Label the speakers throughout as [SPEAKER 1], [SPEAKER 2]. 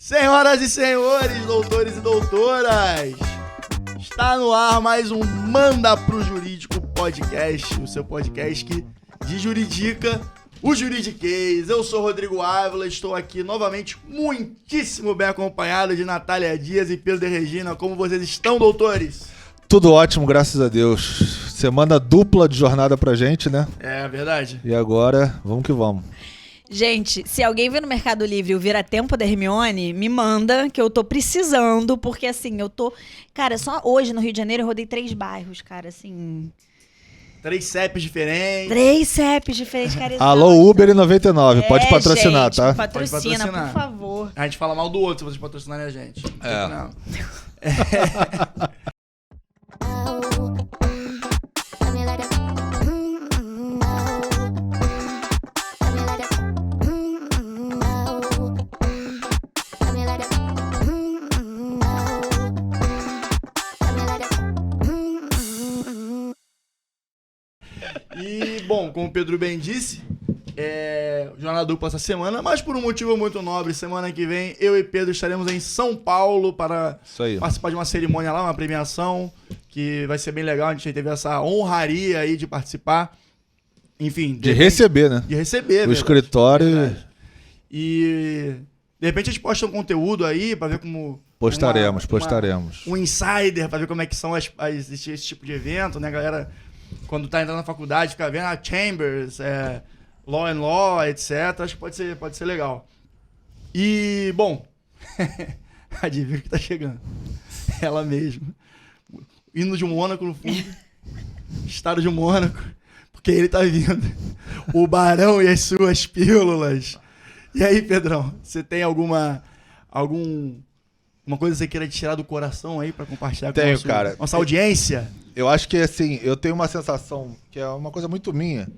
[SPEAKER 1] Senhoras e senhores, doutores e doutoras, está no ar mais um Manda Pro Jurídico Podcast, o seu podcast que de juridica o juridiquês. Eu sou Rodrigo Ávila, estou aqui novamente muitíssimo bem acompanhado de Natália Dias e Pedro de Regina. Como vocês estão, doutores?
[SPEAKER 2] Tudo ótimo, graças a Deus. Semana dupla de jornada pra gente, né?
[SPEAKER 1] É verdade.
[SPEAKER 2] E agora, vamos que vamos.
[SPEAKER 3] Gente, se alguém vir no Mercado Livre e o Vira-Tempo da Hermione, me manda, que eu tô precisando, porque assim, eu tô... Cara, só hoje no Rio de Janeiro eu rodei 3 bairros, cara, assim...
[SPEAKER 1] 3 CEPs diferentes.
[SPEAKER 3] 3 CEPs diferentes, cara.
[SPEAKER 2] Alô, Uber e 99, pode patrocinar,
[SPEAKER 3] gente,
[SPEAKER 2] tá?
[SPEAKER 3] Patrocina, por favor.
[SPEAKER 1] A gente fala mal do outro se vocês patrocinarem a gente.
[SPEAKER 2] É.
[SPEAKER 1] Não. E, bom, como o Pedro bem disse, jornada dupla essa semana, mas por um motivo muito nobre. Semana que vem, eu e Pedro estaremos em São Paulo para participar de uma cerimônia lá, uma premiação, que vai ser bem legal. A gente teve essa honraria aí de participar. Enfim.
[SPEAKER 2] De receber, né?
[SPEAKER 1] De receber,
[SPEAKER 2] o escritório.
[SPEAKER 1] Verdade. E, de repente, a gente posta um conteúdo aí para ver como...
[SPEAKER 2] Postaremos.
[SPEAKER 1] Um insider para ver como é que são esse tipo de evento, né, galera? Quando tá entrando na faculdade, fica vendo Chambers, Law and Law, etc. Acho que pode ser legal. E, bom, adivinha o que tá chegando. Ela mesma. Hino de Mônaco no fundo. Estado de Mônaco. Porque ele tá vindo. O Barão e as suas pílulas. E aí, Pedrão, você tem uma coisa que você queira tirar do coração aí pra compartilhar com a nossa audiência?
[SPEAKER 2] Eu acho que, assim, eu tenho uma sensação que é uma coisa muito minha.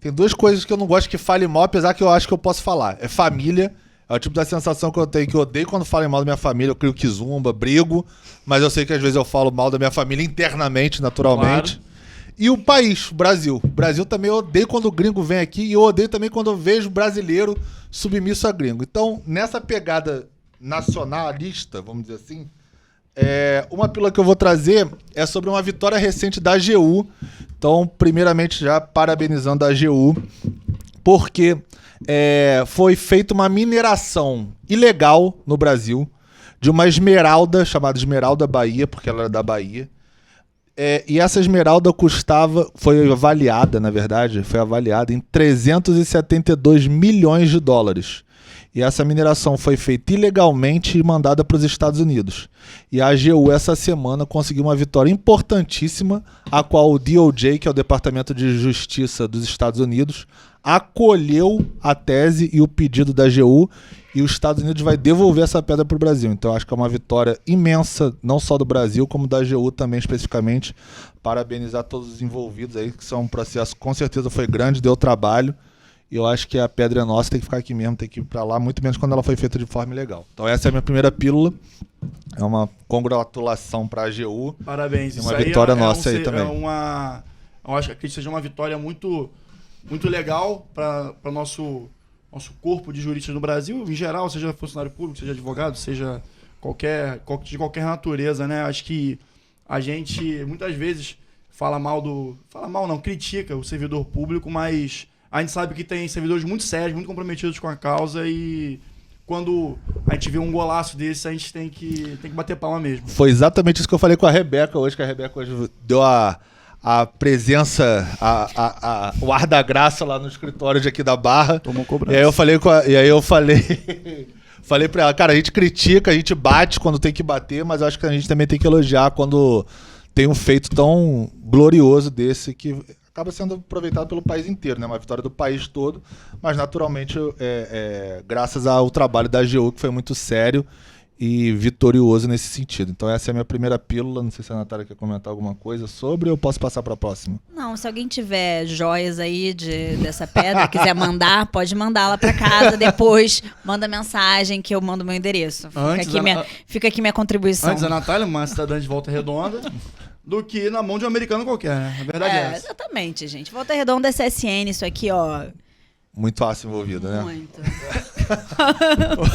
[SPEAKER 2] Tem 2 coisas que eu não gosto que falem mal, apesar que eu acho que eu posso falar. É família, é o tipo da sensação que eu tenho, que eu odeio quando falam mal da minha família, eu crio quizumba, brigo, mas eu sei que às vezes eu falo mal da minha família internamente, naturalmente. Claro. E o país, o Brasil. O Brasil também eu odeio quando o gringo vem aqui e eu odeio também quando eu vejo brasileiro submisso a gringo. Então, nessa pegada nacionalista, vamos dizer assim, uma pílula que eu vou trazer é sobre uma vitória recente da AGU. Então, primeiramente, já parabenizando a AGU, porque foi feita uma mineração ilegal no Brasil de uma esmeralda, chamada Esmeralda Bahia, porque ela era da Bahia. E essa esmeralda foi avaliada em 372 milhões de dólares. E essa mineração foi feita ilegalmente e mandada para os Estados Unidos. E a AGU, essa semana, conseguiu uma vitória importantíssima, a qual o DOJ, que é o Departamento de Justiça dos Estados Unidos, acolheu a tese e o pedido da AGU, e os Estados Unidos vai devolver essa pedra para o Brasil. Então, acho que é uma vitória imensa, não só do Brasil, como da AGU também, especificamente. Parabenizar todos os envolvidos aí, que são um processo, com certeza foi grande, deu trabalho. E eu acho que a pedra é nossa, tem que ficar aqui mesmo, tem que ir para lá, muito menos quando ela foi feita de forma ilegal. Então essa é a minha primeira pílula. É uma congratulação para a AGU.
[SPEAKER 1] Parabéns.
[SPEAKER 2] E uma vitória nossa aí também.
[SPEAKER 1] Eu acho que seja uma vitória muito, muito legal para nosso corpo de juristas no Brasil, em geral, seja funcionário público, seja advogado, seja de qualquer natureza, né? Acho que a gente muitas vezes critica o servidor público, mas a gente sabe que tem servidores muito sérios, muito comprometidos com a causa, e quando a gente vê um golaço desse, a gente tem que bater palma mesmo.
[SPEAKER 2] Foi exatamente isso que eu falei com a Rebeca hoje, que a Rebeca hoje deu a presença, o ar da graça lá no escritório de aqui da Barra.
[SPEAKER 1] Tomou cobrança.
[SPEAKER 2] E aí eu falei pra ela, cara, a gente critica, a gente bate quando tem que bater, mas eu acho que a gente também tem que elogiar quando tem um feito tão glorioso desse que acaba sendo aproveitado pelo país inteiro, né? Uma vitória do país todo, mas naturalmente graças ao trabalho da AGU, que foi muito sério e vitorioso nesse sentido. Então essa é a minha primeira pílula. Não sei se a Natália quer comentar alguma coisa sobre, ou eu posso passar para a próxima?
[SPEAKER 3] Não, se alguém tiver joias aí dessa pedra, quiser mandar, pode mandar lá para casa depois. Manda mensagem que eu mando meu endereço. Fica aqui minha contribuição.
[SPEAKER 1] Antes a Natália, uma cidadã de Volta Redonda, do que na mão de um americano qualquer, né? A verdade é essa.
[SPEAKER 3] Exatamente, gente. Volta Redonda é CSN, isso aqui, ó.
[SPEAKER 2] muito aço envolvido, né?
[SPEAKER 3] Muito.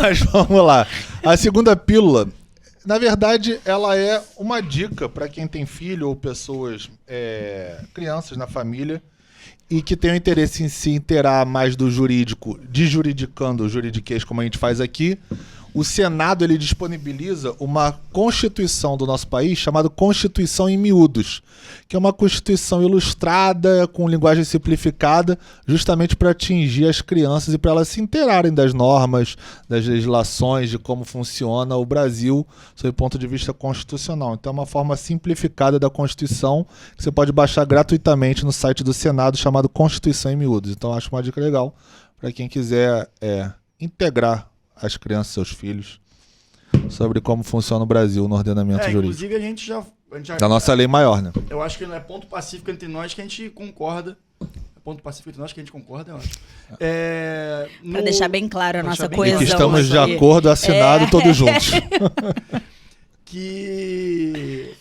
[SPEAKER 2] Mas vamos lá. A segunda pílula, na verdade, ela é uma dica para quem tem filho ou pessoas, crianças na família e que tem o interesse em se inteirar mais do jurídico, desjuridicando o juridiquês como a gente faz aqui. O Senado ele disponibiliza uma Constituição do nosso país chamada Constituição em Miúdos, que é uma Constituição ilustrada, com linguagem simplificada, justamente para atingir as crianças e para elas se inteirarem das normas, das legislações, de como funciona o Brasil, sob o ponto de vista constitucional. Então é uma forma simplificada da Constituição, que você pode baixar gratuitamente no site do Senado, chamado Constituição em Miúdos. Então acho uma dica legal para quem quiser integrar as crianças, seus filhos, sobre como funciona o Brasil no ordenamento jurídico.
[SPEAKER 1] Inclusive, a gente já
[SPEAKER 2] Da nossa lei maior, né?
[SPEAKER 1] Eu acho que não é ponto pacífico entre nós que a gente concorda. É ponto pacífico entre nós que a gente concorda, eu acho.
[SPEAKER 3] Pra deixar bem claro a
[SPEAKER 1] Pra
[SPEAKER 3] nossa
[SPEAKER 1] deixar bem
[SPEAKER 3] coesão.
[SPEAKER 2] E que estamos de
[SPEAKER 3] aqui.
[SPEAKER 2] acordo, assinado, todos juntos.
[SPEAKER 1] Que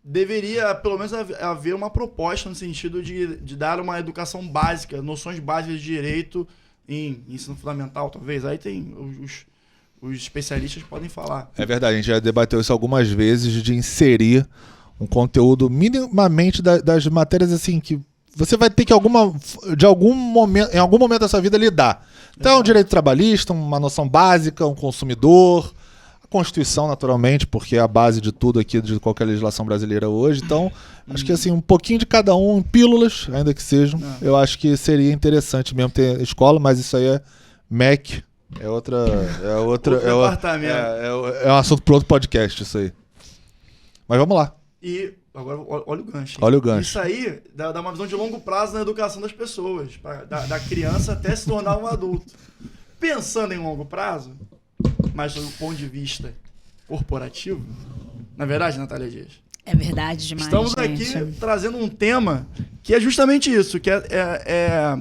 [SPEAKER 1] deveria, pelo menos, haver uma proposta no sentido de dar uma educação básica, noções básicas de direito em ensino fundamental, talvez. Aí tem os especialistas podem falar.
[SPEAKER 2] É verdade, a gente já debateu isso algumas vezes, de inserir um conteúdo minimamente das matérias assim que você vai ter que em algum momento da sua vida lidar. Então, direito trabalhista, uma noção básica, um consumidor, a Constituição, naturalmente, porque é a base de tudo aqui, de qualquer legislação brasileira hoje. Então, acho que assim, um pouquinho de cada um, em pílulas, ainda que sejam, eu acho que seria interessante mesmo ter escola, mas isso aí é MEC, outro
[SPEAKER 1] departamento.
[SPEAKER 2] É um assunto para outro podcast, isso aí. Mas vamos lá.
[SPEAKER 1] E agora, olha o gancho.
[SPEAKER 2] Olha o gancho.
[SPEAKER 1] Isso aí dá uma visão de longo prazo na educação das pessoas, da criança até se tornar um adulto. Pensando em longo prazo, mas do ponto de vista corporativo, na verdade, Natália Dias,
[SPEAKER 3] É verdade demais,
[SPEAKER 1] estamos
[SPEAKER 3] gente.
[SPEAKER 1] aqui trazendo um tema que é justamente isso, que é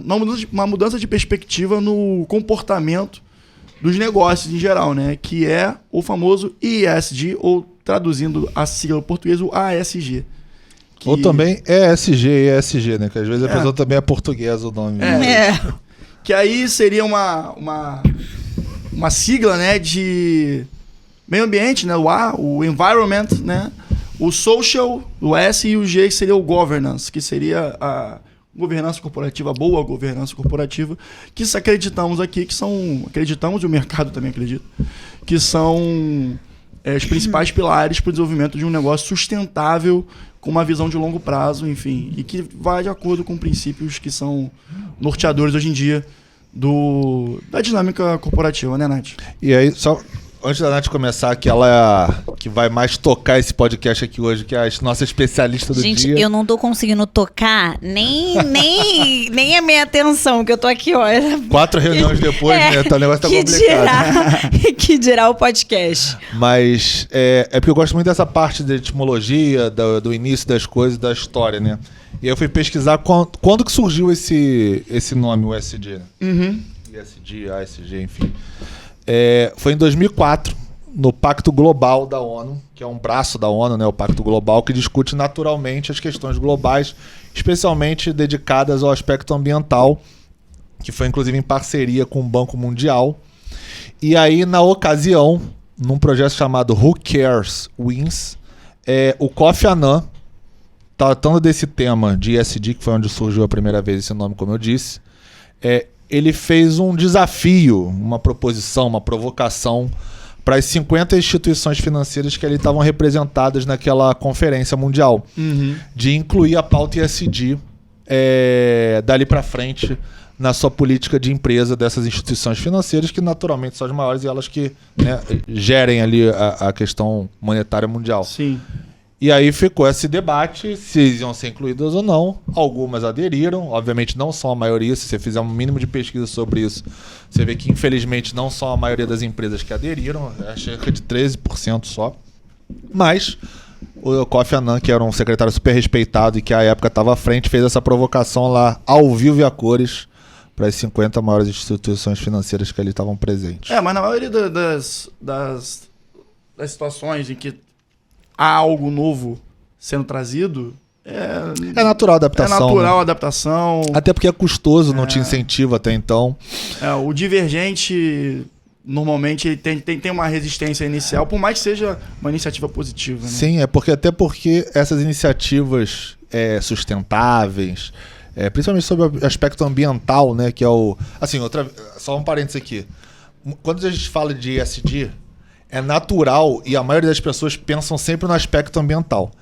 [SPEAKER 1] uma mudança de perspectiva no comportamento dos negócios em geral, né? Que é o famoso ESG, ou traduzindo a sigla portuguesa, o ASG.
[SPEAKER 2] Ou também ESG, né? Que às vezes a pessoa também é portuguesa o nome.
[SPEAKER 1] Que aí seria uma sigla, né, de meio ambiente, né? O A, o environment, né? O social, o S, e o G, que seria o governance, que seria a governança corporativa, boa governança corporativa, que acreditamos aqui, acreditamos, e o mercado também acredita, que são os principais pilares para o desenvolvimento de um negócio sustentável, com uma visão de longo prazo, enfim, e que vai de acordo com princípios que são norteadores hoje em dia da dinâmica corporativa, né, Nath?
[SPEAKER 2] E aí, só antes da Nath começar, que ela é a que vai mais tocar esse podcast aqui hoje, que é a nossa especialista do dia.
[SPEAKER 3] Gente, eu não tô conseguindo tocar nem a minha atenção, que eu tô aqui, ó.
[SPEAKER 2] 4 reuniões depois, né? O negócio tá complicado.
[SPEAKER 3] Que dirá o podcast.
[SPEAKER 2] Mas é porque eu gosto muito dessa parte da etimologia, do início das coisas, da história, né? E aí eu fui pesquisar quando que surgiu esse nome, o ESG, né?
[SPEAKER 1] Uhum.
[SPEAKER 2] ESG, ASG, enfim. Foi em 2004, no Pacto Global da ONU, que é um braço da ONU, né, o Pacto Global, que discute naturalmente as questões globais, especialmente dedicadas ao aspecto ambiental, que foi inclusive em parceria com o Banco Mundial. E aí, na ocasião, num projeto chamado Who Cares Wins, o Kofi Annan, tratando desse tema de ESG, que foi onde surgiu a primeira vez esse nome, como eu disse, ele fez um desafio, uma proposição, uma provocação para as 50 instituições financeiras que ali estavam representadas naquela conferência mundial, de incluir a pauta ESG dali para frente na sua política de empresa dessas instituições financeiras, que naturalmente são as maiores e elas que, né, gerem ali a questão monetária mundial.
[SPEAKER 1] Sim.
[SPEAKER 2] E aí ficou esse debate, se iam ser incluídas ou não. Algumas aderiram, obviamente não são a maioria. Se você fizer um mínimo de pesquisa sobre isso, você vê que infelizmente não são a maioria das empresas que aderiram, cerca de 13% só. Mas o Kofi Annan, que era um secretário super respeitado e que à época estava à frente, fez essa provocação lá ao vivo e a cores para as 50 maiores instituições financeiras que ali estavam presentes.
[SPEAKER 1] Mas na maioria das situações em que há algo novo sendo trazido,
[SPEAKER 2] É natural a adaptação.
[SPEAKER 1] É natural a
[SPEAKER 2] né?
[SPEAKER 1] adaptação.
[SPEAKER 2] Até porque é custoso, não te incentiva até então.
[SPEAKER 1] O divergente, normalmente, ele tem uma resistência inicial, por mais que seja uma iniciativa positiva. Né?
[SPEAKER 2] Sim, até porque essas iniciativas sustentáveis, principalmente sobre o aspecto ambiental, né, que é o... Assim, só um parênteses aqui. Quando a gente fala de ESG, é natural e a maioria das pessoas pensam sempre no aspecto ambiental.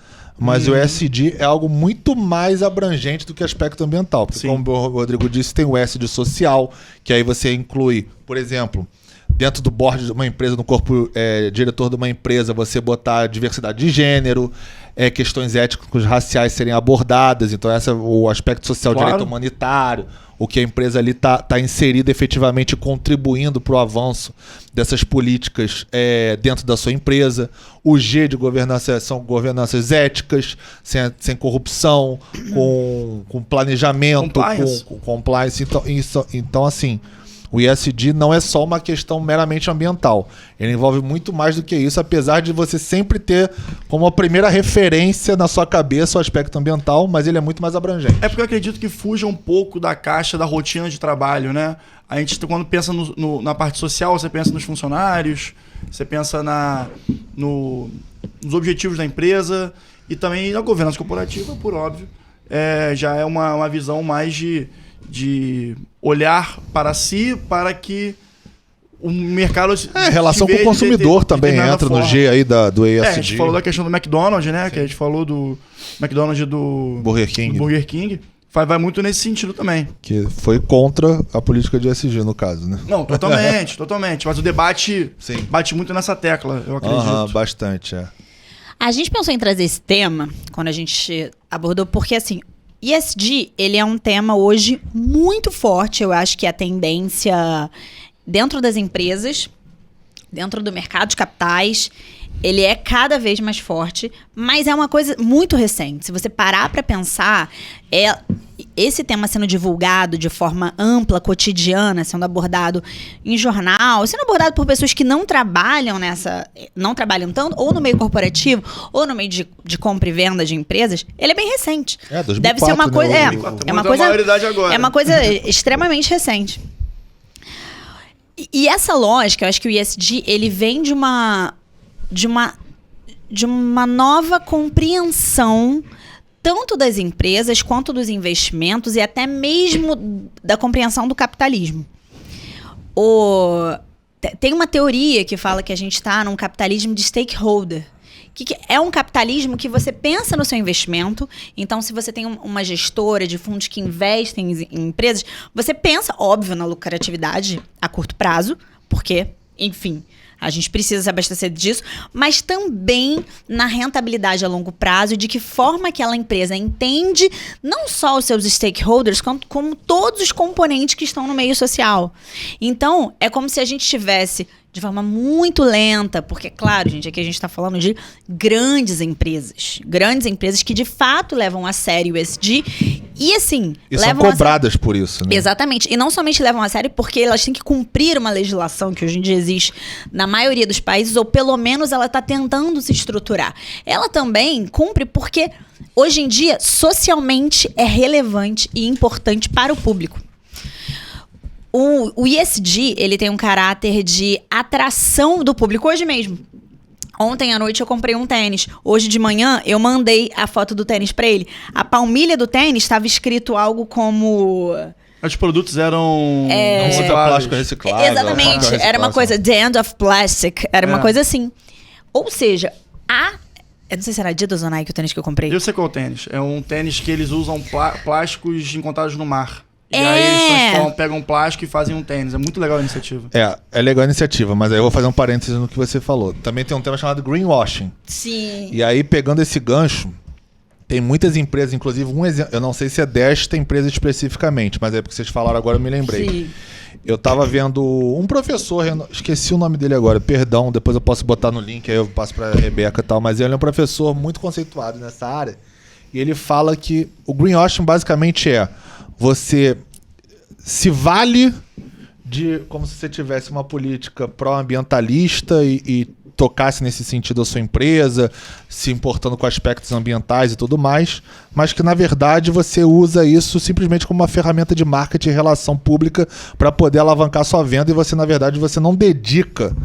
[SPEAKER 2] Mas o ESG é algo muito mais abrangente do que aspecto ambiental. Porque,
[SPEAKER 1] Sim.
[SPEAKER 2] como o Rodrigo disse, tem o S de social, que aí você inclui, por exemplo, dentro do board de uma empresa, no corpo diretor de uma empresa, você botar diversidade de gênero, questões éticas raciais serem abordadas. Então, esse é o aspecto social,
[SPEAKER 1] Claro.
[SPEAKER 2] direito humanitário, o que a empresa ali está inserida efetivamente contribuindo para o avanço dessas políticas dentro da sua empresa. O G de governança são governanças éticas, sem corrupção, com planejamento,
[SPEAKER 1] Compliance.
[SPEAKER 2] com compliance. Então, assim, o ESG não é só uma questão meramente ambiental. Ele envolve muito mais do que isso, apesar de você sempre ter como a primeira referência na sua cabeça o aspecto ambiental, mas ele é muito mais abrangente.
[SPEAKER 1] É porque eu acredito que fuja um pouco da caixa da rotina de trabalho, né? A gente, quando pensa na parte social, você pensa nos funcionários, você pensa nos objetivos da empresa e também na governança corporativa, por óbvio. Já é uma visão mais de olhar para si, para que o mercado...
[SPEAKER 2] Relação com o consumidor também entra no G aí do ESG.
[SPEAKER 1] A gente falou da questão do McDonald's, né? Sim. Que a gente falou do McDonald's do
[SPEAKER 2] Burger King.
[SPEAKER 1] Do Burger King. Vai muito nesse sentido também.
[SPEAKER 2] Que foi contra a política de ESG, no caso, né?
[SPEAKER 1] Não, totalmente. Mas o debate
[SPEAKER 2] Sim.
[SPEAKER 1] bate muito nessa tecla, eu acredito.
[SPEAKER 2] Bastante,
[SPEAKER 3] A gente pensou em trazer esse tema quando a gente abordou, porque assim, ESG, ele é um tema hoje muito forte. Eu acho que a tendência dentro das empresas, dentro do mercado de capitais, ele é cada vez mais forte, mas é uma coisa muito recente. Se você parar para pensar, esse tema sendo divulgado de forma ampla, cotidiana, sendo abordado em jornal, sendo abordado por pessoas que não trabalham tanto, ou no meio corporativo, ou no meio de compra e venda de empresas, ele é bem recente.
[SPEAKER 2] 2004,
[SPEAKER 3] deve ser uma coisa,
[SPEAKER 2] né?
[SPEAKER 3] é uma coisa extremamente recente. E essa lógica, eu acho que o ESG, ele vem de uma nova compreensão tanto das empresas quanto dos investimentos e até mesmo da compreensão do capitalismo. Tem uma teoria que fala que a gente está num capitalismo de stakeholder. Que é um capitalismo que você pensa no seu investimento. Então, se você tem uma gestora de fundos que investem em empresas, você pensa, óbvio, na lucratividade a curto prazo, porque, enfim, a gente precisa se abastecer disso, mas também na rentabilidade a longo prazo e de que forma aquela empresa entende não só os seus stakeholders, como todos os componentes que estão no meio social. Então, é como se a gente tivesse de forma muito lenta, porque, claro, gente, aqui a gente está falando de grandes empresas que de fato levam a sério o ESG e, assim...
[SPEAKER 2] E são cobradas por isso, né?
[SPEAKER 3] Exatamente. E não somente levam a sério porque elas têm que cumprir uma legislação que hoje em dia existe na maioria dos países, ou pelo menos ela está tentando se estruturar. Ela também cumpre porque, hoje em dia, socialmente é relevante e importante para o público. O ESG, ele tem um caráter de atração do público. Hoje mesmo, ontem à noite eu comprei um tênis. Hoje de manhã eu mandei a foto do tênis para ele. A palmilha do tênis estava escrito algo como...
[SPEAKER 1] Os produtos eram...
[SPEAKER 2] plástico reciclável.
[SPEAKER 3] Exatamente. Era uma coisa... The End of Plastic. Era uma coisa assim. Ou seja, eu não sei se era Adidas ou Nike o tênis que eu comprei.
[SPEAKER 1] Eu sei qual é o tênis. É um tênis que eles usam plásticos encontrados no mar. E aí eles pegam plástico e fazem um tênis. É muito legal a iniciativa.
[SPEAKER 2] É legal a iniciativa, mas aí eu vou fazer um parênteses no que você falou. Também tem um tema chamado greenwashing.
[SPEAKER 3] Sim.
[SPEAKER 2] E aí, pegando esse gancho, tem muitas empresas, inclusive um exemplo, eu não sei se é desta empresa especificamente, mas é porque vocês falaram agora, eu me lembrei.
[SPEAKER 3] Sim.
[SPEAKER 2] Eu tava vendo um professor, esqueci o nome dele agora, perdão, depois eu posso botar no link, aí eu passo pra Rebeca e tal, mas ele é um professor muito conceituado nessa área, e ele fala que o greenwashing basicamente você se vale de como se você tivesse uma política pró-ambientalista e tocasse nesse sentido a sua empresa, se importando com aspectos ambientais e tudo mais, mas que na verdade você usa isso simplesmente como uma ferramenta de marketing e relação pública para poder alavancar sua venda, e você na verdade você não dedica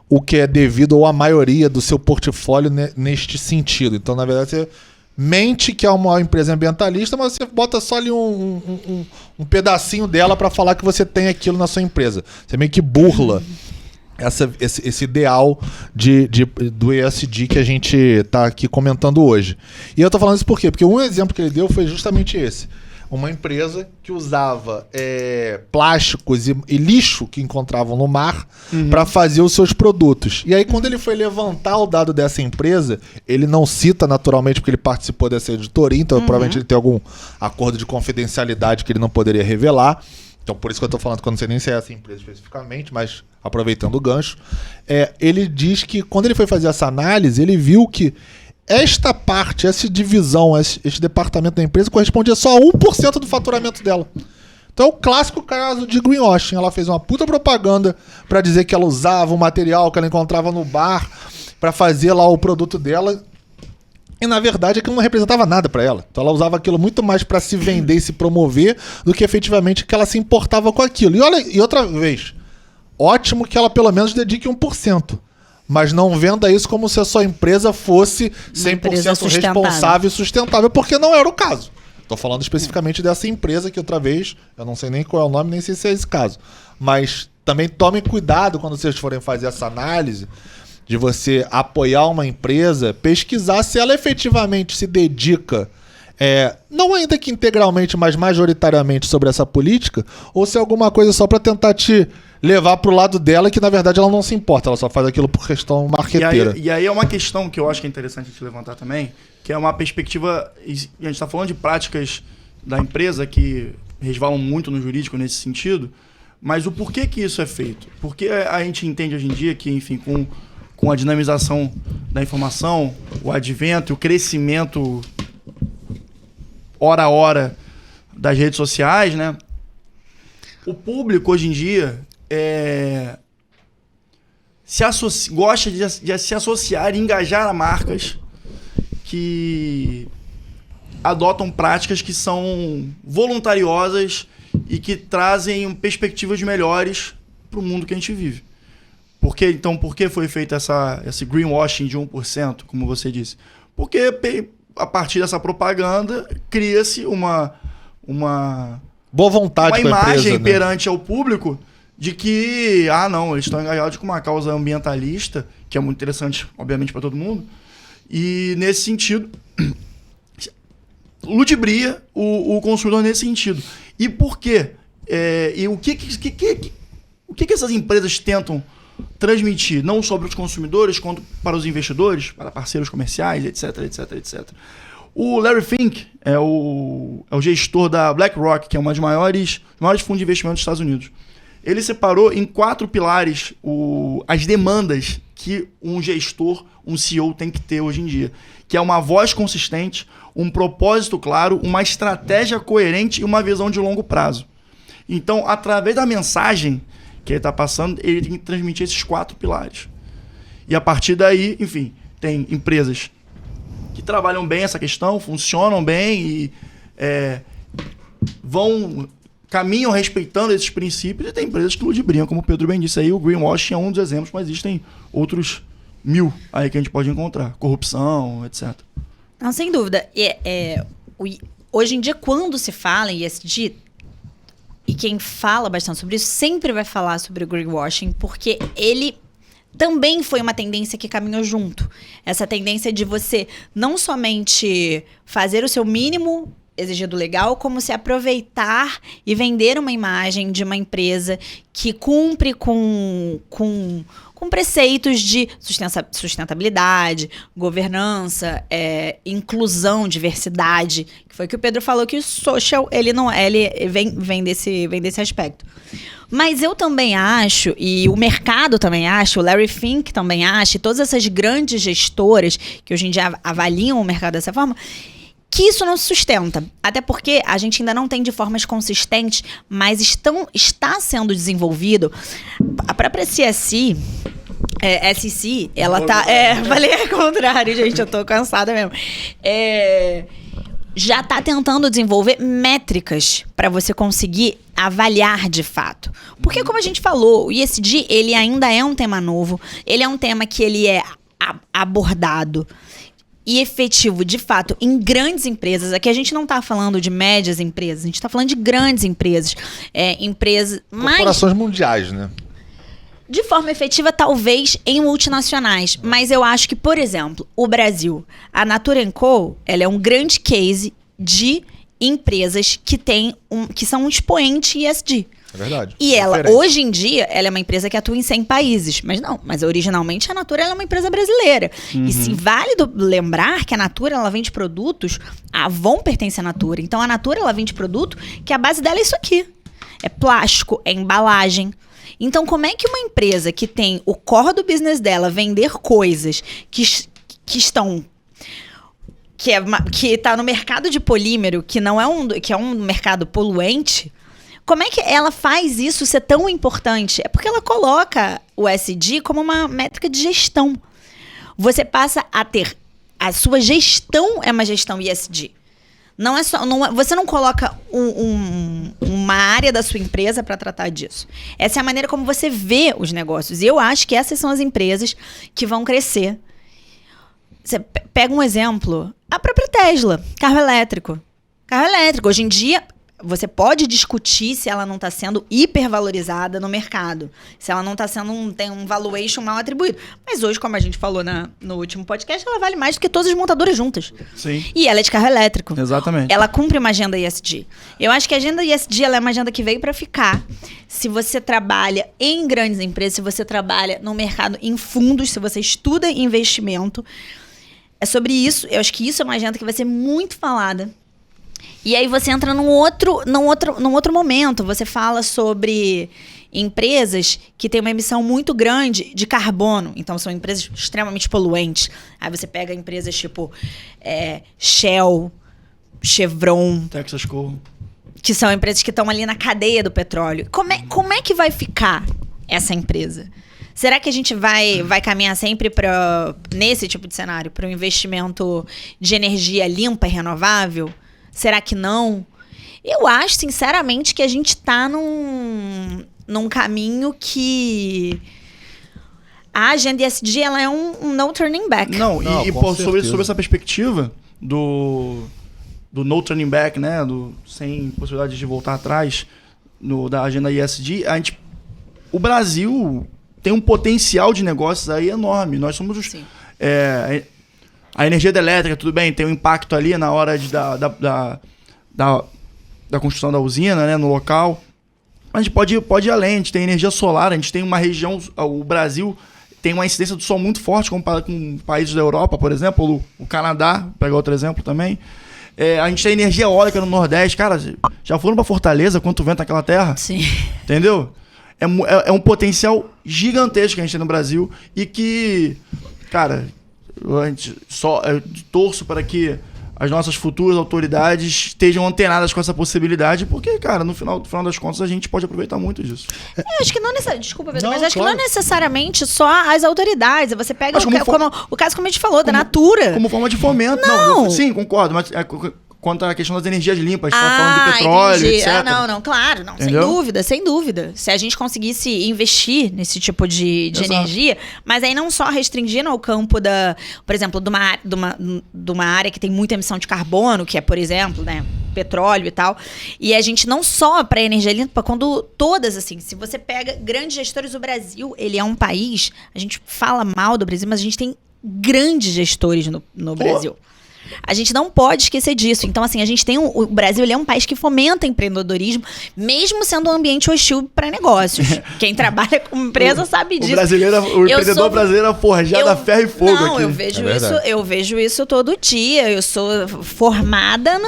[SPEAKER 2] o que é devido ou a maioria do seu portfólio neste sentido. Então na verdade você mente que é uma empresa ambientalista, mas você bota só ali um pedacinho dela para falar que você tem aquilo na sua empresa. Você meio que burla esse ideal do ESG que a gente está aqui comentando hoje. E eu estou falando isso por quê? Porque um exemplo que ele deu foi justamente esse. Uma empresa que usava plásticos e lixo que encontravam no mar para fazer os seus produtos. E aí, quando ele foi levantar o dado dessa empresa, ele não cita naturalmente porque ele participou dessa editoria, então provavelmente ele tem algum acordo de confidencialidade que ele não poderia revelar. Então, por isso que eu estou falando que eu não sei nem se é essa empresa especificamente, mas aproveitando o gancho, ele diz que quando ele foi fazer essa análise, ele viu que esta parte, essa divisão, este departamento da empresa correspondia só a 1% do faturamento dela. Então é o clássico caso de greenwashing. Ela fez uma puta propaganda para dizer que ela usava o material que ela encontrava no bar para fazer lá o produto dela. E na verdade aquilo não representava nada para ela. Então ela usava aquilo muito mais para se vender e se promover do que efetivamente que ela se importava com aquilo. E outra vez, ótimo que ela pelo menos dedique 1%. Mas não venda isso como se a sua empresa fosse 100% responsável e sustentável, porque não era o caso. Estou falando especificamente dessa empresa que outra vez, eu não sei nem qual é o nome, nem sei se é esse caso. Mas também tomem cuidado quando vocês forem fazer essa análise de você apoiar uma empresa, pesquisar se ela efetivamente se dedica, não ainda que integralmente, mas majoritariamente sobre essa política, ou se é alguma coisa só para tentar te levar pro lado dela, que na verdade ela não se importa, ela só faz aquilo por questão marqueteira.
[SPEAKER 1] E aí é uma questão que eu acho que é interessante a gente levantar também, que é uma perspectiva, e a gente está falando de práticas da empresa que resvalam muito no jurídico nesse sentido, mas o porquê que isso é feito? Porque a gente entende hoje em dia que, enfim, com a dinamização da informação, o advento e o crescimento hora a hora das redes sociais, né? O público hoje em dia gosta de se associar e engajar a marcas que adotam práticas que são voluntariosas e que trazem perspectivas melhores para o mundo que a gente vive. Por que foi feito esse greenwashing de 1%, como você disse? Porque a partir dessa propaganda cria-se uma
[SPEAKER 2] boa vontade
[SPEAKER 1] uma imagem
[SPEAKER 2] empresa,
[SPEAKER 1] perante ao público de que, não, eles estão engajados com uma causa ambientalista, que é muito interessante, obviamente, para todo mundo, e nesse sentido, ludibria o consumidor nesse sentido. E por quê? E o que essas empresas tentam transmitir, não só para os consumidores, quanto para os investidores, para parceiros comerciais, etc, etc, etc. O Larry Fink é o gestor da BlackRock, que é uma dos maiores fundos de investimento dos Estados Unidos. Ele separou em 4 pilares as demandas que um gestor, um CEO tem que ter hoje em dia, que é uma voz consistente, um propósito claro, uma estratégia coerente e uma visão de longo prazo. Então, através da mensagem que ele está passando, ele tem que transmitir esses 4 pilares. E a partir daí, enfim, tem empresas que trabalham bem essa questão, funcionam bem e caminham respeitando esses princípios, e tem empresas que ludibriam, como o Pedro bem disse aí, o greenwashing é um dos exemplos, mas existem outros 1000 aí que a gente pode encontrar, corrupção, etc.
[SPEAKER 3] Não, sem dúvida. Hoje em dia, quando se fala em ESG, e quem fala bastante sobre isso, sempre vai falar sobre o greenwashing, porque ele também foi uma tendência que caminhou junto. Essa tendência de você não somente fazer o seu mínimo exigido legal, como se aproveitar e vender uma imagem de uma empresa que cumpre com preceitos de sustentabilidade, governança, inclusão, diversidade, que foi o que o Pedro falou, que o social, ele vem desse aspecto. Mas eu também acho, e o mercado também acha, o Larry Fink também acha, e todas essas grandes gestoras que hoje em dia avaliam o mercado dessa forma, que isso não se sustenta. Até porque a gente ainda não tem de formas consistentes, mas está sendo desenvolvido. A própria CSI, SEC, ela tá... falei ao contrário, gente, eu tô cansada mesmo. Já tá tentando desenvolver métricas para você conseguir avaliar de fato. Porque, como a gente falou, o ESG, ele ainda é um tema novo, ele é um tema que ele é abordado e efetivo, de fato, em grandes empresas. Aqui a gente não está falando de médias empresas, a gente está falando de grandes empresas. Empresas
[SPEAKER 2] corporações mundiais, né?
[SPEAKER 3] De forma efetiva, talvez, em multinacionais. Mas eu acho que, por exemplo, o Brasil, a Natura &Co, ela é um grande case de empresas que são um expoente ESG.
[SPEAKER 2] É verdade.
[SPEAKER 3] E ela,
[SPEAKER 2] Diferente.
[SPEAKER 3] hoje em dia, ela é uma empresa que atua em 100 países. Mas originalmente a Natura ela é uma empresa brasileira. E se válido lembrar que a Natura ela vende produtos, a Avon pertence à Natura. Então a Natura ela vende produto que a base dela é isso aqui. É plástico, é embalagem. Então como é que uma empresa que tem o core do business dela vender coisas que está no mercado de polímero, que é um mercado poluente, como é que ela faz isso ser tão importante? É porque ela coloca o ESG como uma métrica de gestão. Você passa a ter... A sua gestão é uma gestão ESG. Você não coloca uma área da sua empresa para tratar disso. Essa é a maneira como você vê os negócios. E eu acho que essas são as empresas que vão crescer. Você pega um exemplo, a própria Tesla, carro elétrico. Carro elétrico, hoje em dia, você pode discutir se ela não está sendo hipervalorizada no mercado. Se ela não está sendo tem um valuation mal atribuído. Mas hoje, como a gente falou no último podcast, ela vale mais do que todas as montadoras juntas.
[SPEAKER 1] Sim.
[SPEAKER 3] E ela é de carro elétrico.
[SPEAKER 1] Exatamente.
[SPEAKER 3] Ela cumpre uma agenda ESG. Eu acho que a agenda ESG ela é uma agenda que veio para ficar. Se você trabalha em grandes empresas, se você trabalha no mercado em fundos, se você estuda investimento, é sobre isso. Eu acho que isso é uma agenda que vai ser muito falada. E aí você entra num outro momento. Você fala sobre empresas que têm uma emissão muito grande de carbono. Então, são empresas extremamente poluentes. Aí você pega empresas tipo Shell, Chevron...
[SPEAKER 1] Texas Co.
[SPEAKER 3] Que são empresas que estão ali na cadeia do petróleo. Como é que vai ficar essa empresa? Será que a gente vai caminhar sempre nesse tipo de cenário? Para um investimento de energia limpa e renovável? Será que não? Eu acho, sinceramente, que a gente está num caminho que... A agenda ESG ela é um no turning back.
[SPEAKER 1] Não,
[SPEAKER 2] com
[SPEAKER 1] sobre essa perspectiva do no turning back, né? Sem possibilidade de voltar atrás da agenda ESG, o Brasil tem um potencial de negócios aí enorme. Nós somos os... A energia elétrica, tudo bem, tem um impacto ali na hora da construção da usina, né, no local. Mas a gente pode ir além, a gente tem energia solar, a gente tem uma região... O Brasil tem uma incidência do sol muito forte comparado com países da Europa, por exemplo, o Canadá, vou pegar outro exemplo também. A gente tem energia eólica no Nordeste. Cara, já foram pra Fortaleza, quanto vento naquela terra?
[SPEAKER 3] Sim.
[SPEAKER 1] Entendeu? É um potencial gigantesco que a gente tem no Brasil e que, cara... Eu torço para que as nossas futuras autoridades estejam antenadas com essa possibilidade, porque, cara, no final das contas, a gente pode aproveitar muito disso.
[SPEAKER 3] Eu acho que não necessariamente... Desculpa, Pedro, mas acho que não necessariamente só as autoridades. Você pega o caso, como a gente falou, da Natura.
[SPEAKER 1] Como forma de fomento.
[SPEAKER 3] Não.
[SPEAKER 1] Sim, concordo, mas... Quanto à questão das energias limpas, a gente tá falando de petróleo,
[SPEAKER 3] entendi.
[SPEAKER 1] etc.
[SPEAKER 3] Não, claro, não, sem dúvida. Se a gente conseguisse investir nesse tipo de energia, mas aí não só restringindo ao campo por exemplo, de uma área que tem muita emissão de carbono, que é, por exemplo, né, petróleo e tal, e a gente não só para energia limpa, quando todas, assim, se você pega grandes gestores do Brasil, ele é um país, a gente fala mal do Brasil, mas a gente tem grandes gestores no Brasil. A gente não pode esquecer disso. Então, assim, a gente tem o Brasil, ele é um país que fomenta empreendedorismo, mesmo sendo um ambiente hostil para negócios. Quem trabalha com empresa sabe disso.
[SPEAKER 1] O empreendedor brasileiro é forjado a ferro e fogo aqui.
[SPEAKER 3] Não, eu vejo isso todo dia. Eu sou formada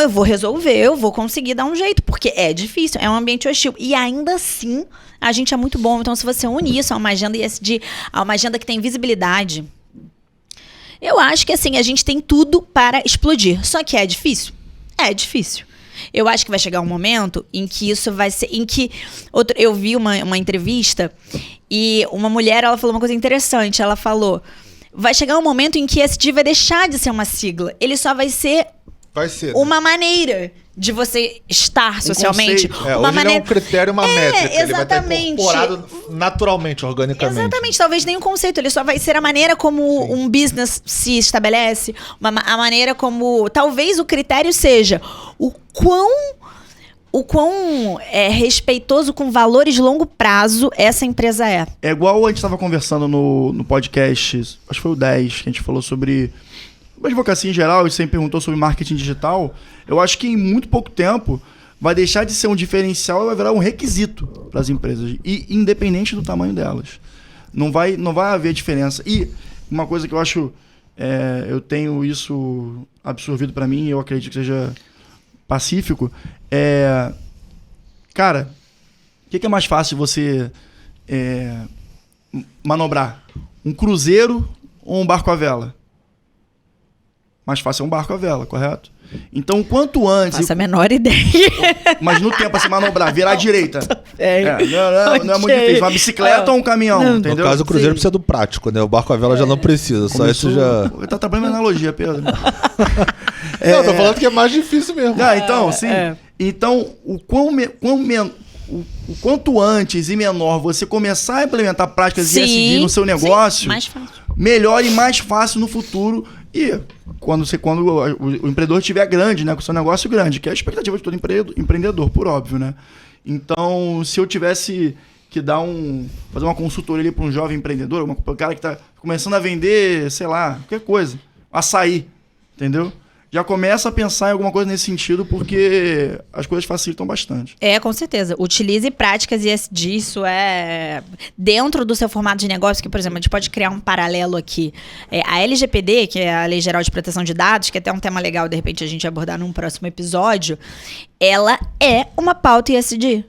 [SPEAKER 3] eu vou resolver, eu vou conseguir dar um jeito, porque é difícil, é um ambiente hostil. E ainda assim, a gente é muito bom. Então, se você unir isso a uma agenda ESG, a uma agenda que tem visibilidade... Eu acho que, assim, a gente tem tudo para explodir. Só que é difícil? É difícil. Eu acho que vai chegar um momento em que isso vai ser... eu vi uma entrevista e uma mulher, ela falou uma coisa interessante. Ela falou, vai chegar um momento em que ESG vai deixar de ser uma sigla. Ele só vai ser uma maneira de você estar socialmente.
[SPEAKER 1] conceito.
[SPEAKER 2] Hoje ele é um critério, uma métrica.
[SPEAKER 3] Exatamente.
[SPEAKER 2] Ele vai estar incorporado naturalmente, organicamente.
[SPEAKER 3] Exatamente, talvez nem um conceito, ele só vai ser a maneira como um business se estabelece, a maneira como... Talvez o critério seja o quão respeitoso com valores de longo prazo essa empresa é.
[SPEAKER 1] É igual a gente estava conversando no podcast, acho que foi o 10, que a gente falou sobre advocacia em geral, e você me perguntou sobre marketing digital. Eu acho que em muito pouco tempo vai deixar de ser um diferencial e vai virar um requisito para as empresas, e independente do tamanho delas. Não vai haver diferença. E uma coisa que eu acho, eu tenho isso absorvido para mim, e eu acredito que seja pacífico, cara, o que é mais fácil de você manobrar? Um cruzeiro ou um barco à vela? Mais fácil é um barco à vela, correto? Então, quanto antes...
[SPEAKER 3] Faço a menor ideia.
[SPEAKER 1] Mas no tempo, assim, manobrar, virar à direita. Não é muito difícil. Uma bicicleta ou um caminhão, entendeu?
[SPEAKER 2] No caso, o cruzeiro precisa do prático, né? O barco à vela já não precisa. Só isso já...
[SPEAKER 1] Tá trabalhando na analogia, Pedro.
[SPEAKER 2] Não, tô falando que é mais difícil mesmo.
[SPEAKER 1] Então, sim. Então, o quanto antes e menor você começar a implementar práticas de ESG no seu negócio,
[SPEAKER 3] mais fácil.
[SPEAKER 1] Melhor e mais fácil no futuro. E quando o empreendedor estiver grande, né, com o seu negócio grande, que é a expectativa de todo empreendedor, por óbvio, né? Então, se eu tivesse que fazer uma consultoria ali para um jovem empreendedor, um cara que está começando a vender, sei lá, qualquer coisa, açaí, entendeu? Já começa a pensar em alguma coisa nesse sentido, porque as coisas facilitam bastante.
[SPEAKER 3] Com certeza. Utilize práticas ESG, isso é dentro do seu formato de negócio, que, por exemplo, a gente pode criar um paralelo aqui. A LGPD, que é a Lei Geral de Proteção de Dados, que é até um tema legal, de repente, a gente abordar num próximo episódio, ela é uma pauta ESG.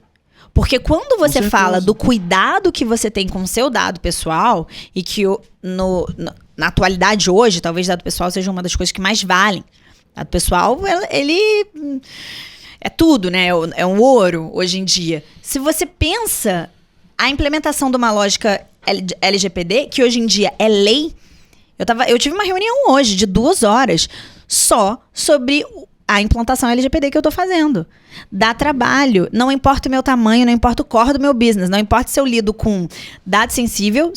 [SPEAKER 3] Porque quando você fala do cuidado que você tem com o seu dado pessoal, e que na atualidade hoje, talvez dado pessoal seja uma das coisas que mais valem. Dado pessoal, ele é tudo, né? É um ouro hoje em dia. Se você pensa a implementação de uma lógica LGPD, que hoje em dia é lei, eu tive uma reunião hoje de 2 horas só sobre a implantação LGPD que eu tô fazendo. Dá trabalho. Não importa o meu tamanho, não importa o core do meu business, não importa se eu lido com dado sensível,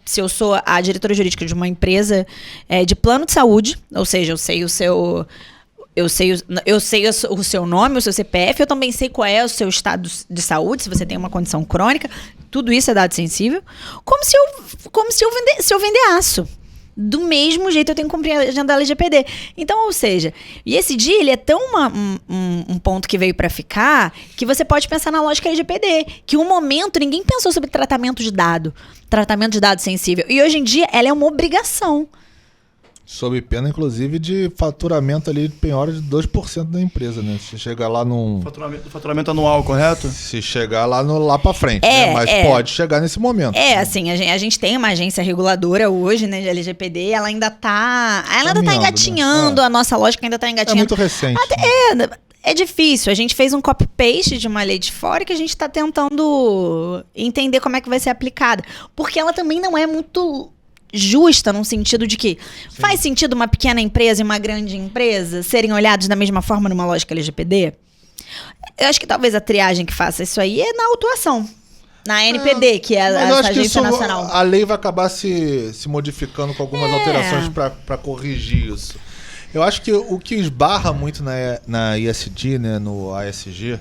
[SPEAKER 3] se eu sou a diretora jurídica de uma empresa de plano de saúde, ou seja, eu sei o seu nome, o seu CPF, eu também sei qual é o seu estado de saúde, se você tem uma condição crônica, tudo isso é dado sensível, como se eu vender aço. Do mesmo jeito eu tenho que cumprir a agenda da LGPD. Então, ou seja, e esse dia ele é tão um ponto que veio para ficar, que você pode pensar na lógica LGPD, que um momento ninguém pensou sobre tratamento de dado sensível. E hoje em dia ela é uma obrigação.
[SPEAKER 2] Sob pena, inclusive, de faturamento ali de penhora de 2% da empresa, né? Se chegar lá num...
[SPEAKER 1] Faturamento anual, correto?
[SPEAKER 2] Se chegar lá pra frente, né? Mas pode chegar nesse momento.
[SPEAKER 3] Assim, a gente tem uma agência reguladora hoje, né, de LGPD, ela ainda tá engatinhando, né? A nossa lógica ainda tá engatinhando.
[SPEAKER 2] É muito recente.
[SPEAKER 3] É difícil. A gente fez um copy-paste de uma lei de fora que a gente tá tentando entender como é que vai ser aplicada. Porque ela também não é muito... justa, no sentido de que faz sentido uma pequena empresa e uma grande empresa serem olhados da mesma forma numa lógica LGPD? Eu acho que talvez a triagem que faça isso aí é na autuação. Na NPD, que é essa agência nacional.
[SPEAKER 2] A lei vai acabar se modificando com algumas alterações para corrigir isso. Eu acho que o que esbarra muito na ESG, né, no ASG,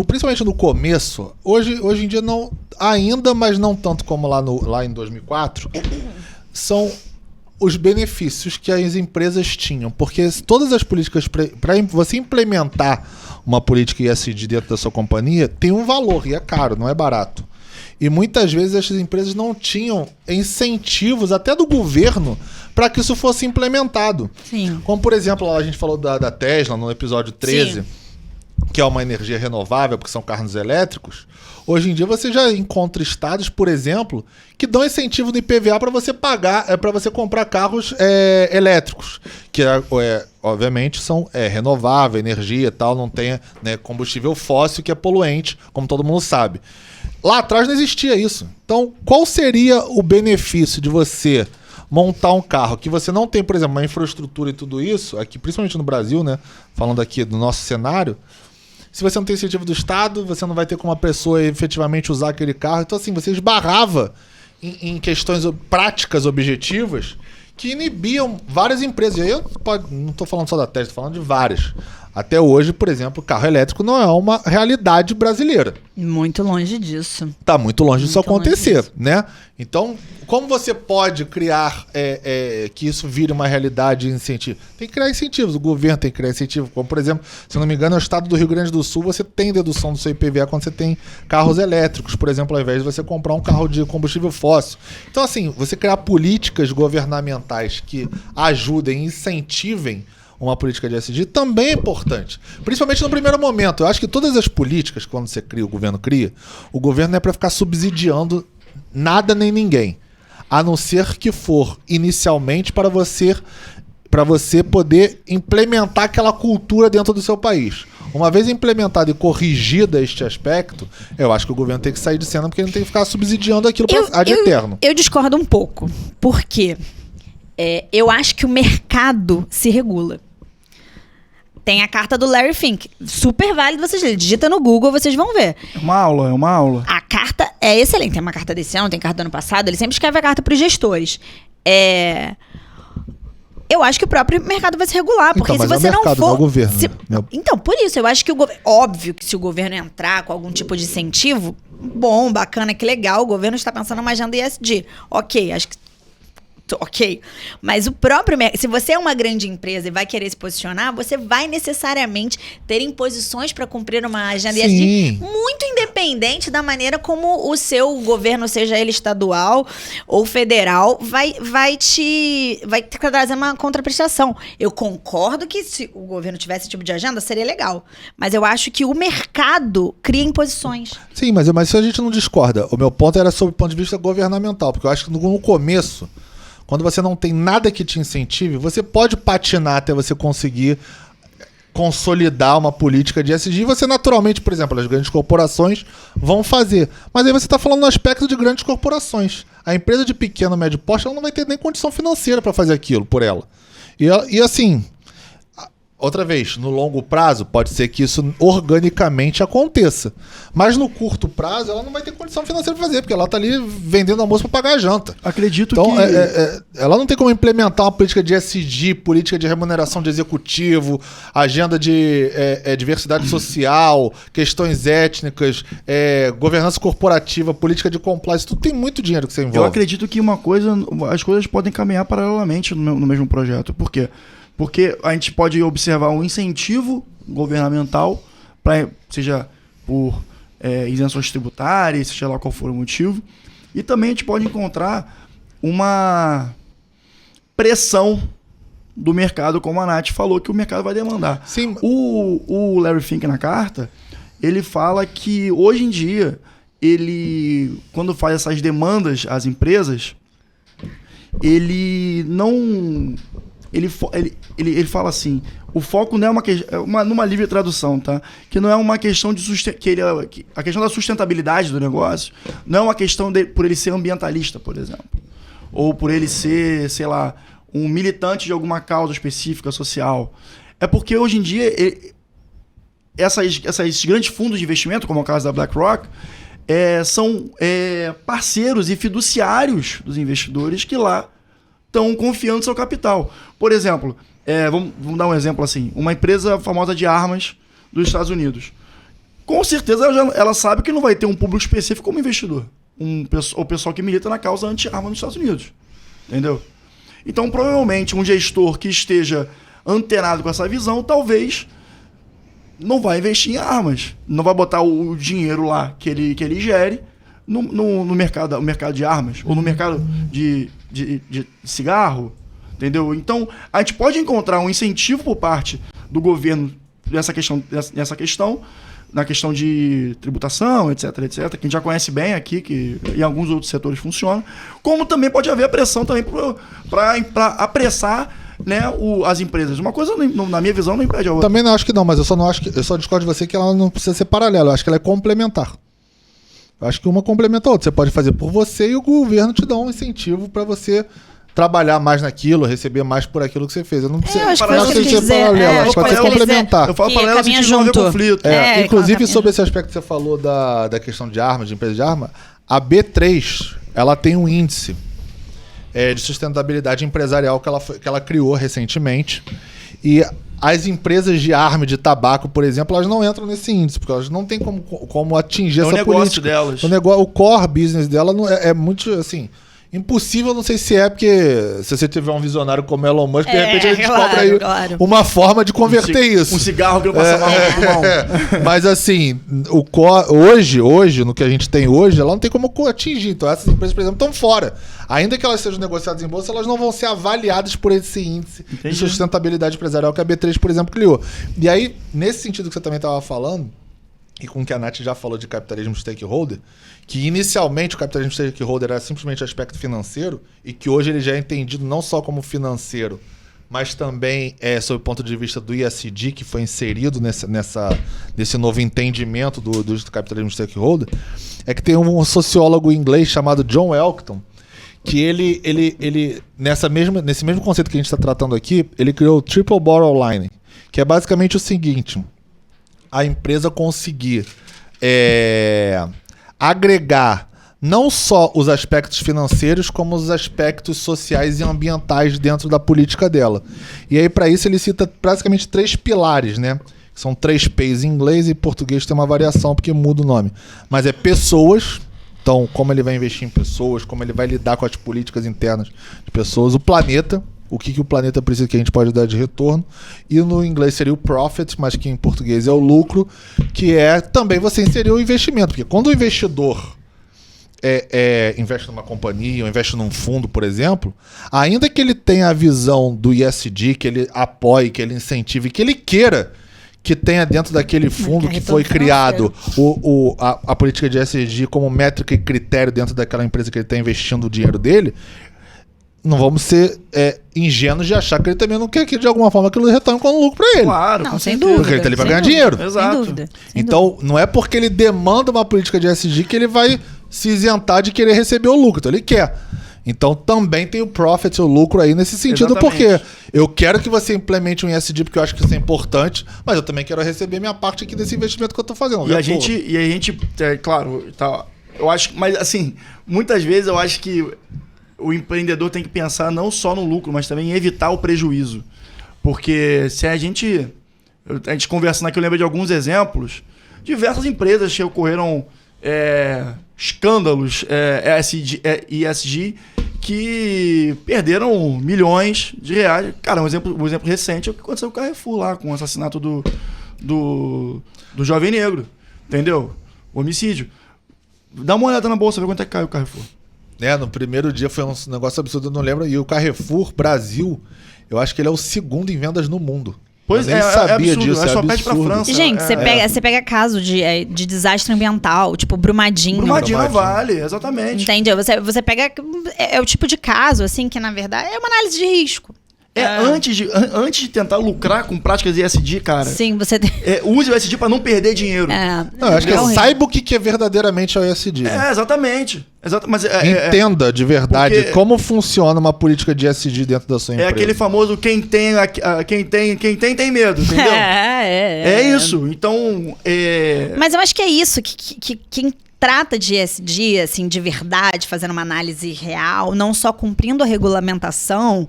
[SPEAKER 2] principalmente no começo, hoje em dia não ainda, mas não tanto como lá em 2004, são os benefícios que as empresas tinham. Porque todas as políticas, para você implementar uma política ESG dentro da sua companhia, tem um valor e é caro, não é barato. E muitas vezes essas empresas não tinham incentivos, até do governo, para que isso fosse implementado.
[SPEAKER 3] Sim.
[SPEAKER 2] Como, por exemplo, a gente falou da Tesla no episódio 13, Sim. que é uma energia renovável, porque são carros elétricos. Hoje em dia você já encontra estados, por exemplo, que dão incentivo do IPVA para você pagar, para você comprar carros elétricos. Que obviamente, são renovável, energia e tal, não tem, né, combustível fóssil que é poluente, como todo mundo sabe. Lá atrás não existia isso. Então, qual seria o benefício de você montar um carro que você não tem, por exemplo, uma infraestrutura e tudo isso, aqui, principalmente no Brasil, né, falando aqui do nosso cenário, se você não tem incentivo do Estado, você não vai ter como a pessoa efetivamente usar aquele carro. Então, assim, você esbarrava em questões práticas, objetivas, que inibiam várias empresas. E aí eu não estou falando só da Tesla, estou falando de várias. Até hoje, por exemplo, o carro elétrico não é uma realidade brasileira.
[SPEAKER 3] Muito longe disso.
[SPEAKER 2] Está muito longe disso acontecer,
[SPEAKER 3] longe disso.
[SPEAKER 2] né? Então, como você pode criar que isso vire uma realidade de incentivo? Tem que criar incentivos, o governo tem que criar incentivos. Como, por exemplo, se eu não me engano, no estado do Rio Grande do Sul, você tem dedução do seu IPVA quando você tem carros elétricos, por exemplo, ao invés de você comprar um carro de combustível fóssil. Então, assim, você criar políticas governamentais que ajudem, incentivem uma política de ESG também é importante. Principalmente no primeiro momento. Eu acho que todas as políticas, quando você cria, o governo não é para ficar subsidiando nada nem ninguém. A não ser que for inicialmente para você poder implementar aquela cultura dentro do seu país. Uma vez implementado e corrigida este aspecto, eu acho que o governo tem que sair de cena porque ele não tem que ficar subsidiando aquilo ad eterno.
[SPEAKER 3] Eu discordo um pouco. Por quê? Eu acho que o mercado se regula. Tem a carta do Larry Fink. Super válido vocês lerem. Digita no Google, vocês vão ver.
[SPEAKER 1] É uma aula.
[SPEAKER 3] A carta é excelente. Tem uma carta desse ano, tem carta do ano passado. Ele sempre escreve a carta para os gestores. Eu acho que o próprio mercado vai se regular. Porque
[SPEAKER 2] então,
[SPEAKER 3] se
[SPEAKER 2] mas
[SPEAKER 3] você
[SPEAKER 2] é o mercado,
[SPEAKER 3] não for...
[SPEAKER 2] não é o governo.
[SPEAKER 3] Então, por isso, eu acho que óbvio que se o governo entrar com algum tipo de incentivo, bom, bacana, que legal, o governo está pensando numa agenda ESG. Ok, acho que ok, mas o próprio mercado, se você é uma grande empresa e vai querer se posicionar, você vai necessariamente ter imposições para cumprir uma agenda ESG muito independente da maneira como o seu governo, seja ele estadual ou federal, vai trazer uma contraprestação. Eu concordo que se o governo tivesse esse tipo de agenda, seria legal, mas eu acho que o mercado cria imposições.
[SPEAKER 2] Sim, mas isso a gente não discorda. O meu ponto era sobre o ponto de vista governamental, porque eu acho que no começo, quando você não tem nada que te incentive, você pode patinar até você conseguir consolidar uma política de ESG. E você naturalmente, por exemplo, as grandes corporações vão fazer. Mas aí você está falando no aspecto de grandes corporações. A empresa de pequeno e médio porte, ela não vai ter nem condição financeira para fazer aquilo por ela. E assim, outra vez, no longo prazo, pode ser que isso organicamente aconteça. Mas no curto prazo, ela não vai ter condição financeira para fazer, porque ela está ali vendendo almoço para pagar a janta.
[SPEAKER 1] Acredito
[SPEAKER 2] então,
[SPEAKER 1] que...
[SPEAKER 2] ela não tem como implementar uma política de ESG, política de remuneração de executivo, agenda de diversidade social, questões étnicas, governança corporativa, política de compliance, tudo tem muito dinheiro que você envolve.
[SPEAKER 1] Eu acredito que as coisas podem caminhar paralelamente no mesmo projeto. Por quê? Porque a gente pode observar um incentivo governamental, seja por isenções tributárias, seja lá qual for o motivo, e também a gente pode encontrar uma pressão do mercado, como a Nath falou, que o mercado vai demandar.
[SPEAKER 2] Sim.
[SPEAKER 1] O Larry Fink, na carta, ele fala que hoje em dia, quando faz essas demandas às empresas, ele não... Ele fala assim, o foco não é numa livre tradução, tá? Que não é uma questão de a questão da sustentabilidade do negócio não é uma questão por ele ser ambientalista, por exemplo, ou por ele ser, sei lá, um militante de alguma causa específica social. É porque hoje em dia esses grandes fundos de investimento, como é o caso da BlackRock, são parceiros e fiduciários dos investidores que lá estão confiando no seu capital. Por exemplo, vamos dar um exemplo assim, uma empresa famosa de armas dos Estados Unidos. Com certeza ela sabe que não vai ter um público específico como investidor. O pessoal que milita na causa anti-arma nos Estados Unidos. Entendeu? Então, provavelmente, um gestor que esteja antenado com essa visão, talvez não vai investir em armas. Não vai botar o dinheiro lá que ele gere no mercado de armas, ou no mercado de cigarro, entendeu? Então, a gente pode encontrar um incentivo por parte do governo nessa questão, na questão de tributação, etc, que a gente já conhece bem aqui, que em alguns outros setores funciona, como também pode haver a pressão também para apressar né, as empresas. Uma coisa, na minha visão, não impede a outra.
[SPEAKER 2] Também não acho que não, mas eu só discordo de você que ela não precisa ser paralela. Eu acho que ela é complementar. Eu acho que uma complementa a outra. Você pode fazer por você e o governo te dá um incentivo para você trabalhar mais naquilo, receber mais por aquilo que você fez. Eu não preciso
[SPEAKER 3] acho que foi isso que ele quis dizer.
[SPEAKER 2] paralelo, pode ser complementar.
[SPEAKER 1] Eu falo paralelo
[SPEAKER 3] caminha
[SPEAKER 1] de não haver
[SPEAKER 3] junto.
[SPEAKER 1] conflito.
[SPEAKER 2] Inclusive, sobre esse aspecto que você falou da questão de armas, de empresa de arma, a B3, ela tem um índice de sustentabilidade empresarial que ela criou recentemente. E as empresas de arma e de tabaco, por exemplo, elas não entram nesse índice, porque elas não têm como atingir essa política.
[SPEAKER 1] É o negócio delas.
[SPEAKER 2] O core business dela é muito, assim... Impossível, não sei se é, porque se você tiver um visionário como Elon Musk, de repente ele descobre aí uma forma de converter isso.
[SPEAKER 1] Um cigarro que não passa mal no pulmão.
[SPEAKER 2] Mas assim, hoje, no que a gente tem hoje, ela não tem como atingir. Então essas empresas, por exemplo, estão fora. Ainda que elas sejam negociadas em bolsa, elas não vão ser avaliadas por esse índice de sustentabilidade empresarial que a B3, por exemplo, criou. E aí, nesse sentido que você também estava falando, e com o que a Nath já falou de capitalismo stakeholder, que inicialmente o capitalismo stakeholder era simplesmente aspecto financeiro e que hoje ele já é entendido não só como financeiro, mas também sob o ponto de vista do ESG, que foi inserido nesse novo entendimento do capitalismo stakeholder, é que tem um sociólogo inglês chamado John Elkton, que ele nesse mesmo conceito que a gente está tratando aqui, ele criou o Triple Bottom Line, que é basicamente o seguinte: a empresa conseguir agregar não só os aspectos financeiros, como os aspectos sociais e ambientais dentro da política dela. E aí, para isso, ele cita basicamente 3 pilares, né? São 3 P's em inglês e em português tem uma variação, porque muda o nome. Mas é pessoas, então como ele vai investir em pessoas, como ele vai lidar com as políticas internas de pessoas, o planeta, o que o planeta precisa que a gente pode dar de retorno, e no inglês seria o profit, mas que em português é o lucro, que é também você inserir o investimento, porque quando o investidor investe numa companhia ou investe num fundo, por exemplo, ainda que ele tenha a visão do ESG, que ele apoie, que ele incentive, que ele queira que tenha dentro daquele fundo que foi criado a política de ESG como métrica e critério dentro daquela empresa que ele está investindo o dinheiro dele, não vamos ser ingênuos de achar que ele também não quer que de alguma forma aquilo retorne com lucro para ele.
[SPEAKER 1] Claro,
[SPEAKER 3] não, sem dúvida.
[SPEAKER 2] Porque ele tá ali para ganhar dinheiro.
[SPEAKER 1] Exato.
[SPEAKER 3] Sem dúvida.
[SPEAKER 2] Então, não é porque ele demanda uma política de ESG que ele vai se isentar de querer receber o lucro. Então, ele quer. Então, também tem o profit, o lucro aí nesse sentido. Exatamente. Porque eu quero que você implemente um ESG porque eu acho que isso é importante, mas eu também quero receber minha parte aqui desse investimento que eu tô fazendo.
[SPEAKER 1] E a gente, claro, tá, eu acho, mas assim, muitas vezes eu acho que o empreendedor tem que pensar não só no lucro, mas também em evitar o prejuízo. Porque se a gente conversando aqui, eu lembro de alguns exemplos, diversas empresas que ocorreram escândalos ESG que perderam milhões de reais. Cara, um exemplo recente é o que aconteceu com o Carrefour lá, com o assassinato do jovem negro. Entendeu? O homicídio. Dá uma olhada na bolsa, vê quanto é que caiu o Carrefour.
[SPEAKER 2] No primeiro dia foi um negócio absurdo, eu não lembro. E o Carrefour Brasil, eu acho que ele é o 2º em vendas no mundo.
[SPEAKER 1] Pois
[SPEAKER 2] eu nem sabia
[SPEAKER 1] absurdo,
[SPEAKER 2] disso.
[SPEAKER 1] só pede pra França.
[SPEAKER 3] Gente, você pega caso de desastre ambiental, tipo Brumadinho.
[SPEAKER 1] Brumadinho vale, exatamente.
[SPEAKER 3] Entendeu? Você pega... É o tipo de caso, assim, que na verdade é uma análise de risco.
[SPEAKER 1] Antes de tentar lucrar com práticas ESG, cara.
[SPEAKER 3] Sim, você
[SPEAKER 1] use o ESG para não perder dinheiro.
[SPEAKER 2] Não, eu acho que saiba o que é verdadeiramente o ESG.
[SPEAKER 1] Exatamente. Mas
[SPEAKER 2] entenda de verdade como funciona uma política de ESG dentro da sua empresa.
[SPEAKER 1] É aquele famoso quem tem medo, entendeu? É isso. Então.
[SPEAKER 3] Mas eu acho que é isso que quem trata de ESG, assim, de verdade, fazendo uma análise real, não só cumprindo a regulamentação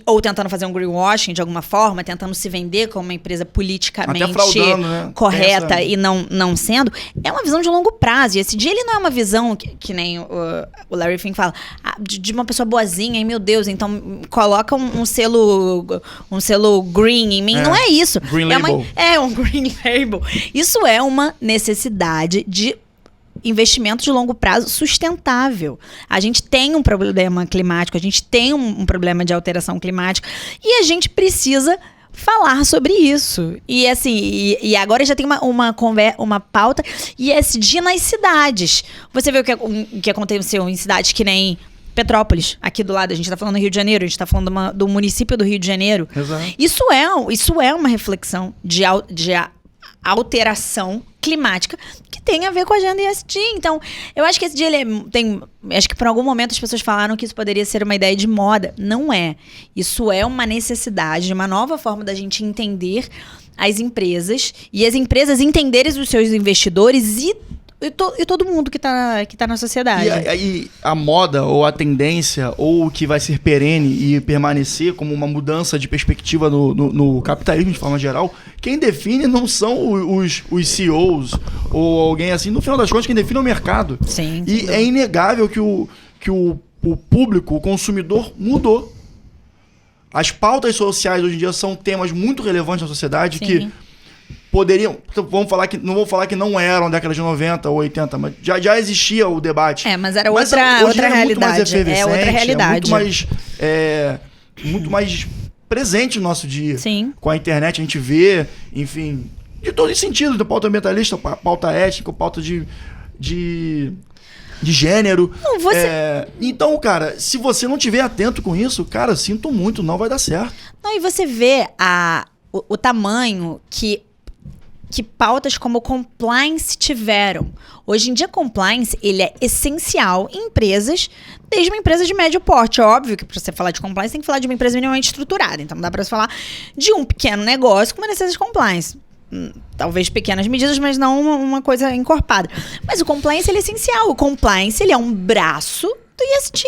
[SPEAKER 3] ou tentando fazer um greenwashing de alguma forma, tentando se vender como uma empresa politicamente correta e não sendo, é uma visão de longo prazo. E esse dia ele não é uma visão que nem o Larry Fink fala, de uma pessoa boazinha, e meu Deus, então coloca um selo green em mim. Não é isso.
[SPEAKER 1] Green label.
[SPEAKER 3] Um green label. Isso é uma necessidade de investimento de longo prazo sustentável. A gente tem um problema climático, a gente tem um problema de alteração climática e a gente precisa falar sobre isso. E assim, e agora já tem uma pauta ESG nas cidades. Você vê o que aconteceu em cidades que nem Petrópolis, aqui do lado. A gente tá falando do Rio de Janeiro, a gente tá falando do município do Rio de Janeiro.
[SPEAKER 1] Exato.
[SPEAKER 3] Isso é uma reflexão de alteração climática que tem a ver com a agenda ESG. Então, eu acho que esse dia acho que por algum momento as pessoas falaram que isso poderia ser uma ideia de moda. Não é. Isso é uma necessidade, uma nova forma da gente entender as empresas e as empresas entenderem os seus investidores e todo mundo que tá na sociedade.
[SPEAKER 1] E aí a moda, ou a tendência, ou o que vai ser perene e permanecer como uma mudança de perspectiva no capitalismo de forma geral, quem define não são os CEOs ou alguém assim. No final das contas, quem define é o mercado.
[SPEAKER 3] Sim.
[SPEAKER 1] E é inegável que o público, o consumidor, mudou. As pautas sociais hoje em dia são temas muito relevantes na sociedade. Sim. Que poderiam, não vou falar que não eram década de 90 ou 80, mas já existia o debate.
[SPEAKER 3] Mas era outra realidade.
[SPEAKER 1] É outra realidade. Muito mais presente no nosso dia.
[SPEAKER 3] Sim.
[SPEAKER 1] Com a internet a gente vê, enfim, de todo sentido, da pauta ambientalista, pauta ética, pauta de gênero.
[SPEAKER 3] Não,
[SPEAKER 1] então, cara, se você não estiver atento com isso, cara, sinto muito, não vai dar certo.
[SPEAKER 3] Não, e você vê o tamanho que pautas como compliance tiveram. Hoje em dia, compliance, ele é essencial em empresas, desde uma empresa de médio porte. Óbvio que para você falar de compliance, tem que falar de uma empresa minimamente estruturada. Então, não dá para você falar de um pequeno negócio com uma necessidade de compliance. Talvez pequenas medidas, mas não uma coisa encorpada. Mas o compliance, ele é essencial. O compliance, ele é um braço do ESG.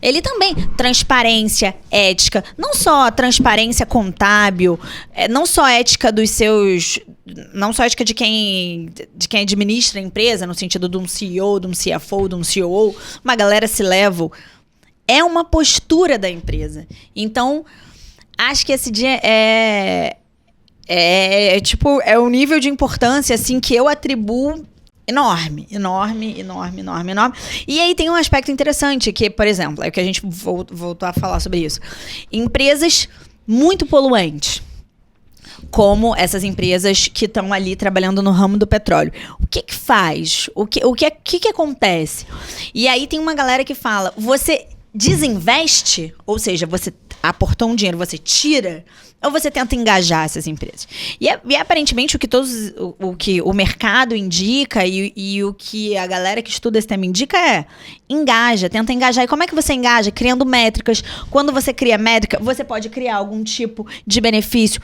[SPEAKER 3] Ele também, transparência, ética, não só transparência contábil, não só ética não só ética de quem administra a empresa, no sentido de um CEO, de um CFO, de um COO, uma galera C-level, é uma postura da empresa. Então, acho que esse dia é o nível de importância assim que eu atribuo enorme. E aí tem um aspecto interessante que, por exemplo, é que a gente voltou a falar sobre isso. Empresas muito poluentes, como essas empresas que estão ali trabalhando no ramo do petróleo. O que faz? O que acontece? E aí tem uma galera que fala, você desinveste, ou seja, você aportou um dinheiro, você tira, ou você tenta engajar essas empresas? E aparentemente o que o mercado indica e o que a galera que estuda esse tema indica tenta engajar. E como é que você engaja? Criando métricas. Quando você cria métrica, você pode criar algum tipo de benefício.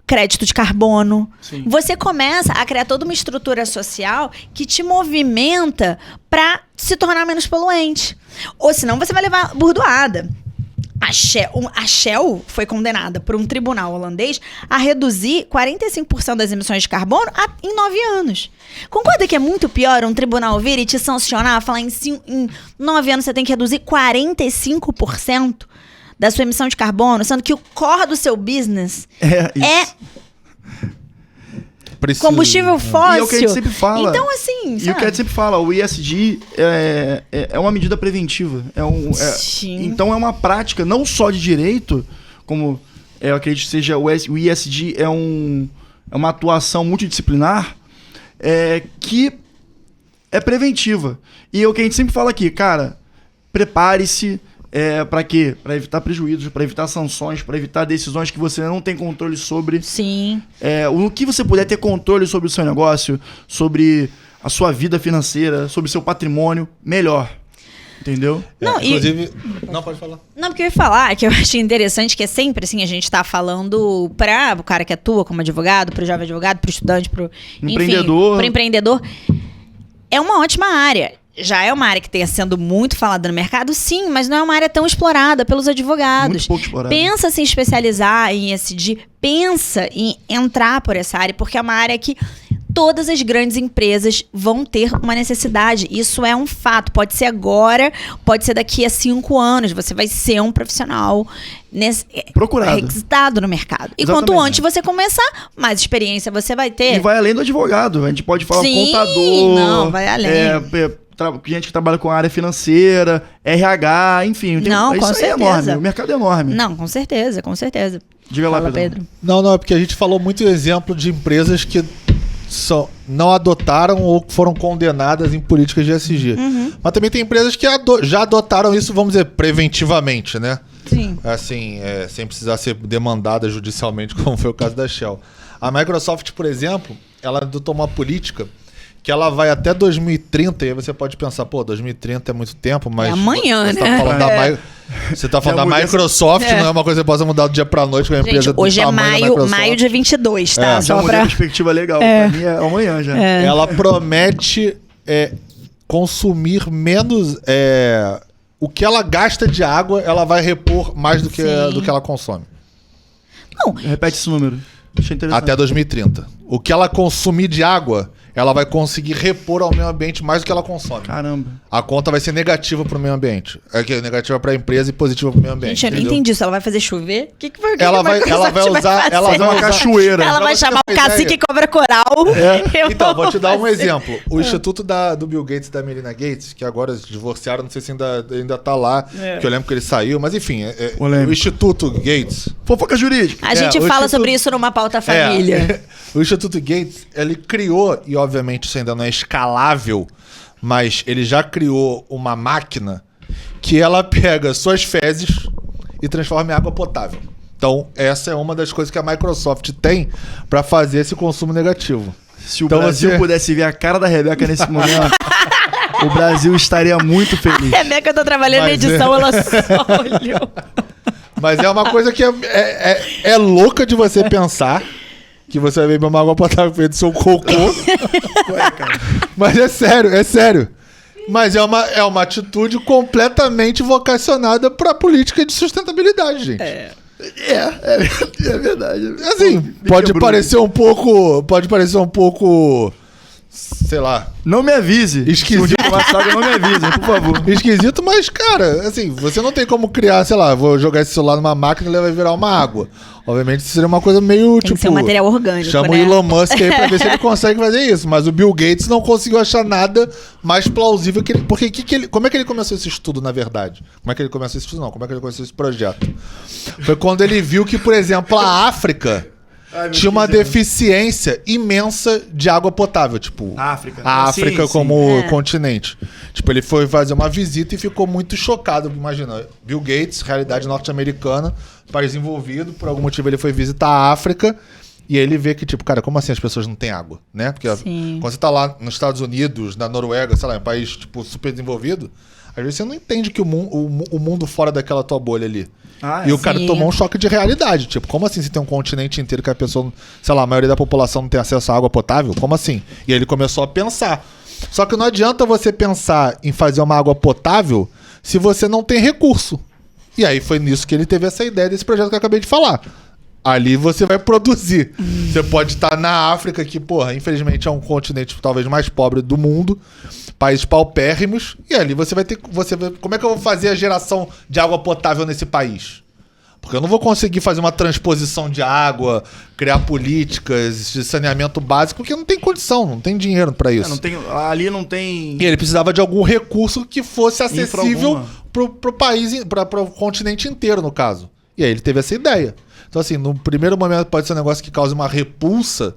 [SPEAKER 3] Crédito de carbono.
[SPEAKER 1] Sim.
[SPEAKER 3] Você começa a criar toda uma estrutura social que te movimenta para se tornar menos poluente. Ou senão você vai levar burdoada. A Shell foi condenada por um tribunal holandês a reduzir 45% das emissões de carbono em 9 anos. Concorda que é muito pior um tribunal vir e te sancionar, falar em 9 anos você tem que reduzir 45% da sua emissão de carbono, sendo que o core do seu business é combustível fóssil.
[SPEAKER 1] E é o que a gente sempre fala.
[SPEAKER 3] Então, assim, sabe?
[SPEAKER 1] E o que a gente sempre fala, o ESG é uma medida preventiva. Então é uma prática, não só de direito, como eu acredito que seja o ESG é uma atuação multidisciplinar que é preventiva. E é o que a gente sempre fala aqui, cara, prepare-se. Para quê? Para evitar prejuízos, para evitar sanções, para evitar decisões que você não tem controle sobre.
[SPEAKER 3] Sim.
[SPEAKER 1] O que você puder ter controle sobre o seu negócio, sobre a sua vida financeira, sobre o seu patrimônio, melhor. Entendeu?
[SPEAKER 3] Não,
[SPEAKER 2] inclusive... Não, pode falar.
[SPEAKER 3] Não, porque eu ia falar que eu achei interessante que é sempre assim, a gente tá falando para o cara que atua como advogado, para o jovem advogado, para o estudante, para o empreendedor. É uma ótima área. Já é uma área que está sendo muito falada no mercado, sim, mas não é uma área tão explorada pelos advogados.
[SPEAKER 1] Muito pouco explorada.
[SPEAKER 3] Pensa em se especializar em ESG, pensa em entrar por essa área, porque é uma área que todas as grandes empresas vão ter uma necessidade. Isso é um fato. Pode ser agora, pode ser daqui a 5 anos. Você vai ser um profissional
[SPEAKER 1] procurado,
[SPEAKER 3] requisitado no mercado. E
[SPEAKER 1] exatamente.
[SPEAKER 3] quanto antes você começar, mais experiência você vai ter.
[SPEAKER 1] E vai além do advogado. A gente pode falar
[SPEAKER 3] sim,
[SPEAKER 1] contador.
[SPEAKER 3] Não, vai além.
[SPEAKER 1] Gente que trabalha com a área financeira, RH, enfim.
[SPEAKER 3] Com certeza.
[SPEAKER 1] É enorme, o mercado é enorme.
[SPEAKER 3] Não, com certeza.
[SPEAKER 1] Diga lá,
[SPEAKER 3] Pedro.
[SPEAKER 2] Não, é porque a gente falou muito exemplo de empresas que não adotaram ou foram condenadas em políticas de ESG. Mas também tem empresas que já adotaram isso, vamos dizer, preventivamente, né?
[SPEAKER 3] Sim.
[SPEAKER 2] Assim, sem precisar ser demandada judicialmente, como foi o caso da Shell. A Microsoft, por exemplo, ela adotou uma política que ela vai até 2030, e aí você pode pensar, pô, 2030 é muito tempo, mas...
[SPEAKER 3] É amanhã,
[SPEAKER 2] você
[SPEAKER 3] né?
[SPEAKER 2] Tá falando você tá falando da Microsoft, não é uma coisa que possa mudar do dia pra noite com a empresa
[SPEAKER 3] Gente, hoje
[SPEAKER 2] do
[SPEAKER 3] é
[SPEAKER 2] tamanho da
[SPEAKER 3] maio,
[SPEAKER 2] Microsoft.
[SPEAKER 3] maio de 22, tá?
[SPEAKER 1] Já
[SPEAKER 3] Só
[SPEAKER 1] mudei
[SPEAKER 3] pra...
[SPEAKER 1] a perspectiva legal. Pra mim é amanhã já.
[SPEAKER 2] Ela promete consumir menos... o que ela gasta de água, ela vai repor mais do que ela consome.
[SPEAKER 3] Não,
[SPEAKER 1] Repete esse número. Achei interessante.
[SPEAKER 2] Até 2030. O que ela consumir de água, ela vai conseguir repor ao meio ambiente mais do que ela consome.
[SPEAKER 1] Caramba.
[SPEAKER 2] A conta vai ser negativa pro meio ambiente. Negativa pra empresa e positiva pro meio ambiente.
[SPEAKER 3] gente, eu não
[SPEAKER 2] entendeu?
[SPEAKER 3] entendi isso. Ela vai fazer chover? O que foi?
[SPEAKER 2] Ela vai usar... Ela vai
[SPEAKER 1] Uma
[SPEAKER 2] usar
[SPEAKER 1] cachoeira.
[SPEAKER 3] Ela vai
[SPEAKER 2] Pra você
[SPEAKER 3] chamar
[SPEAKER 2] ter
[SPEAKER 3] o
[SPEAKER 2] uma
[SPEAKER 3] cacique
[SPEAKER 2] ideia.
[SPEAKER 3] cobra coral.
[SPEAKER 2] Então, vou te dar um
[SPEAKER 3] fazer.
[SPEAKER 2] exemplo. O Instituto do Bill Gates e da Melinda Gates, que agora se divorciaram, não sei se ainda tá lá, que eu lembro que ele saiu, mas enfim, o Instituto Gates...
[SPEAKER 1] Fofoca jurídica.
[SPEAKER 3] A gente
[SPEAKER 2] o
[SPEAKER 3] fala
[SPEAKER 2] Instituto-
[SPEAKER 3] sobre isso numa pauta família.
[SPEAKER 2] O Instituto Gates, ele criou, e obviamente isso ainda não é escalável, mas ele já criou uma máquina que ela pega suas fezes e transforma em água potável. Então, essa é uma das coisas que a Microsoft tem para fazer esse consumo negativo.
[SPEAKER 1] Se o
[SPEAKER 2] Então
[SPEAKER 1] Brasil
[SPEAKER 2] você-
[SPEAKER 1] pudesse ver a cara da Rebeca nesse momento, o Brasil estaria muito feliz.
[SPEAKER 3] A Rebeca tá trabalhando na
[SPEAKER 2] Mas
[SPEAKER 3] edição, ela só olhou.
[SPEAKER 2] Mas é uma coisa que é louca de você pensar que você vai beber uma água potável feita do seu cocô.
[SPEAKER 1] Ué, cara.
[SPEAKER 2] Mas é sério. Mas é uma atitude completamente vocacionada pra política de sustentabilidade, gente.
[SPEAKER 1] É verdade.
[SPEAKER 2] Assim,
[SPEAKER 1] Pô,
[SPEAKER 2] pode
[SPEAKER 1] quebrou.
[SPEAKER 2] parecer um pouco, sei lá,
[SPEAKER 1] Não me avise.
[SPEAKER 2] Esquisito.
[SPEAKER 1] Se um dia tomar essa água, não me avise, por favor.
[SPEAKER 2] esquisito, mas, cara, assim, você não tem como criar, sei lá, vou jogar esse celular numa máquina e ele vai virar uma água. Obviamente, isso seria uma coisa meio,
[SPEAKER 3] Tem que ser um material orgânico,
[SPEAKER 2] chama
[SPEAKER 3] né?
[SPEAKER 2] o Elon Musk aí pra ver se ele consegue fazer isso. Mas o Bill Gates não conseguiu achar nada mais plausível que ele... Porque como é que ele começou esse estudo, na verdade? Como é que ele começou esse estudo? Não, como é que ele começou esse projeto? Foi quando ele viu que, por exemplo, a África
[SPEAKER 1] Ai, meu
[SPEAKER 2] tinha uma
[SPEAKER 1] Deus.
[SPEAKER 2] deficiência imensa de água potável. Tipo,
[SPEAKER 1] África.
[SPEAKER 2] a
[SPEAKER 1] Sim,
[SPEAKER 2] África
[SPEAKER 1] sim.
[SPEAKER 2] como continente. Tipo, ele foi fazer uma visita e ficou muito chocado. Imagina, Bill Gates, realidade norte-americana, país desenvolvido, por algum motivo ele foi visitar a África e ele vê que, tipo, cara, como assim as pessoas não têm água, né? Porque
[SPEAKER 3] Sim.
[SPEAKER 2] quando você tá lá nos Estados Unidos, na Noruega, sei lá, um país, tipo, super desenvolvido, às vezes você não entende que o mundo fora daquela tua bolha ali.
[SPEAKER 1] Ah,
[SPEAKER 2] E o cara
[SPEAKER 3] Sim.
[SPEAKER 2] tomou um choque de realidade. Tipo, como assim você tem um continente inteiro que a pessoa, sei lá, a maioria da população não tem acesso à água potável? Como assim? E aí ele começou a pensar. Só que não adianta você pensar em fazer uma água potável se você não tem recurso. E aí foi nisso que ele teve essa ideia desse projeto que eu acabei de falar. Ali você vai produzir. Você pode estar na África, que, porra, infelizmente é um continente talvez mais pobre do mundo, países paupérrimos, e ali você vai ter. Como é que eu vou fazer a geração de água potável nesse país? Porque eu não vou conseguir fazer uma transposição de água, criar políticas de saneamento básico, porque não tem condição, não tem dinheiro pra isso.
[SPEAKER 1] Ali não tem.
[SPEAKER 2] E ele precisava de algum recurso que fosse
[SPEAKER 1] Infra
[SPEAKER 2] acessível
[SPEAKER 1] alguma.
[SPEAKER 2] pro país, pro continente inteiro, no caso. E aí ele teve essa ideia. Então, assim, no primeiro momento pode ser um negócio que cause uma repulsa,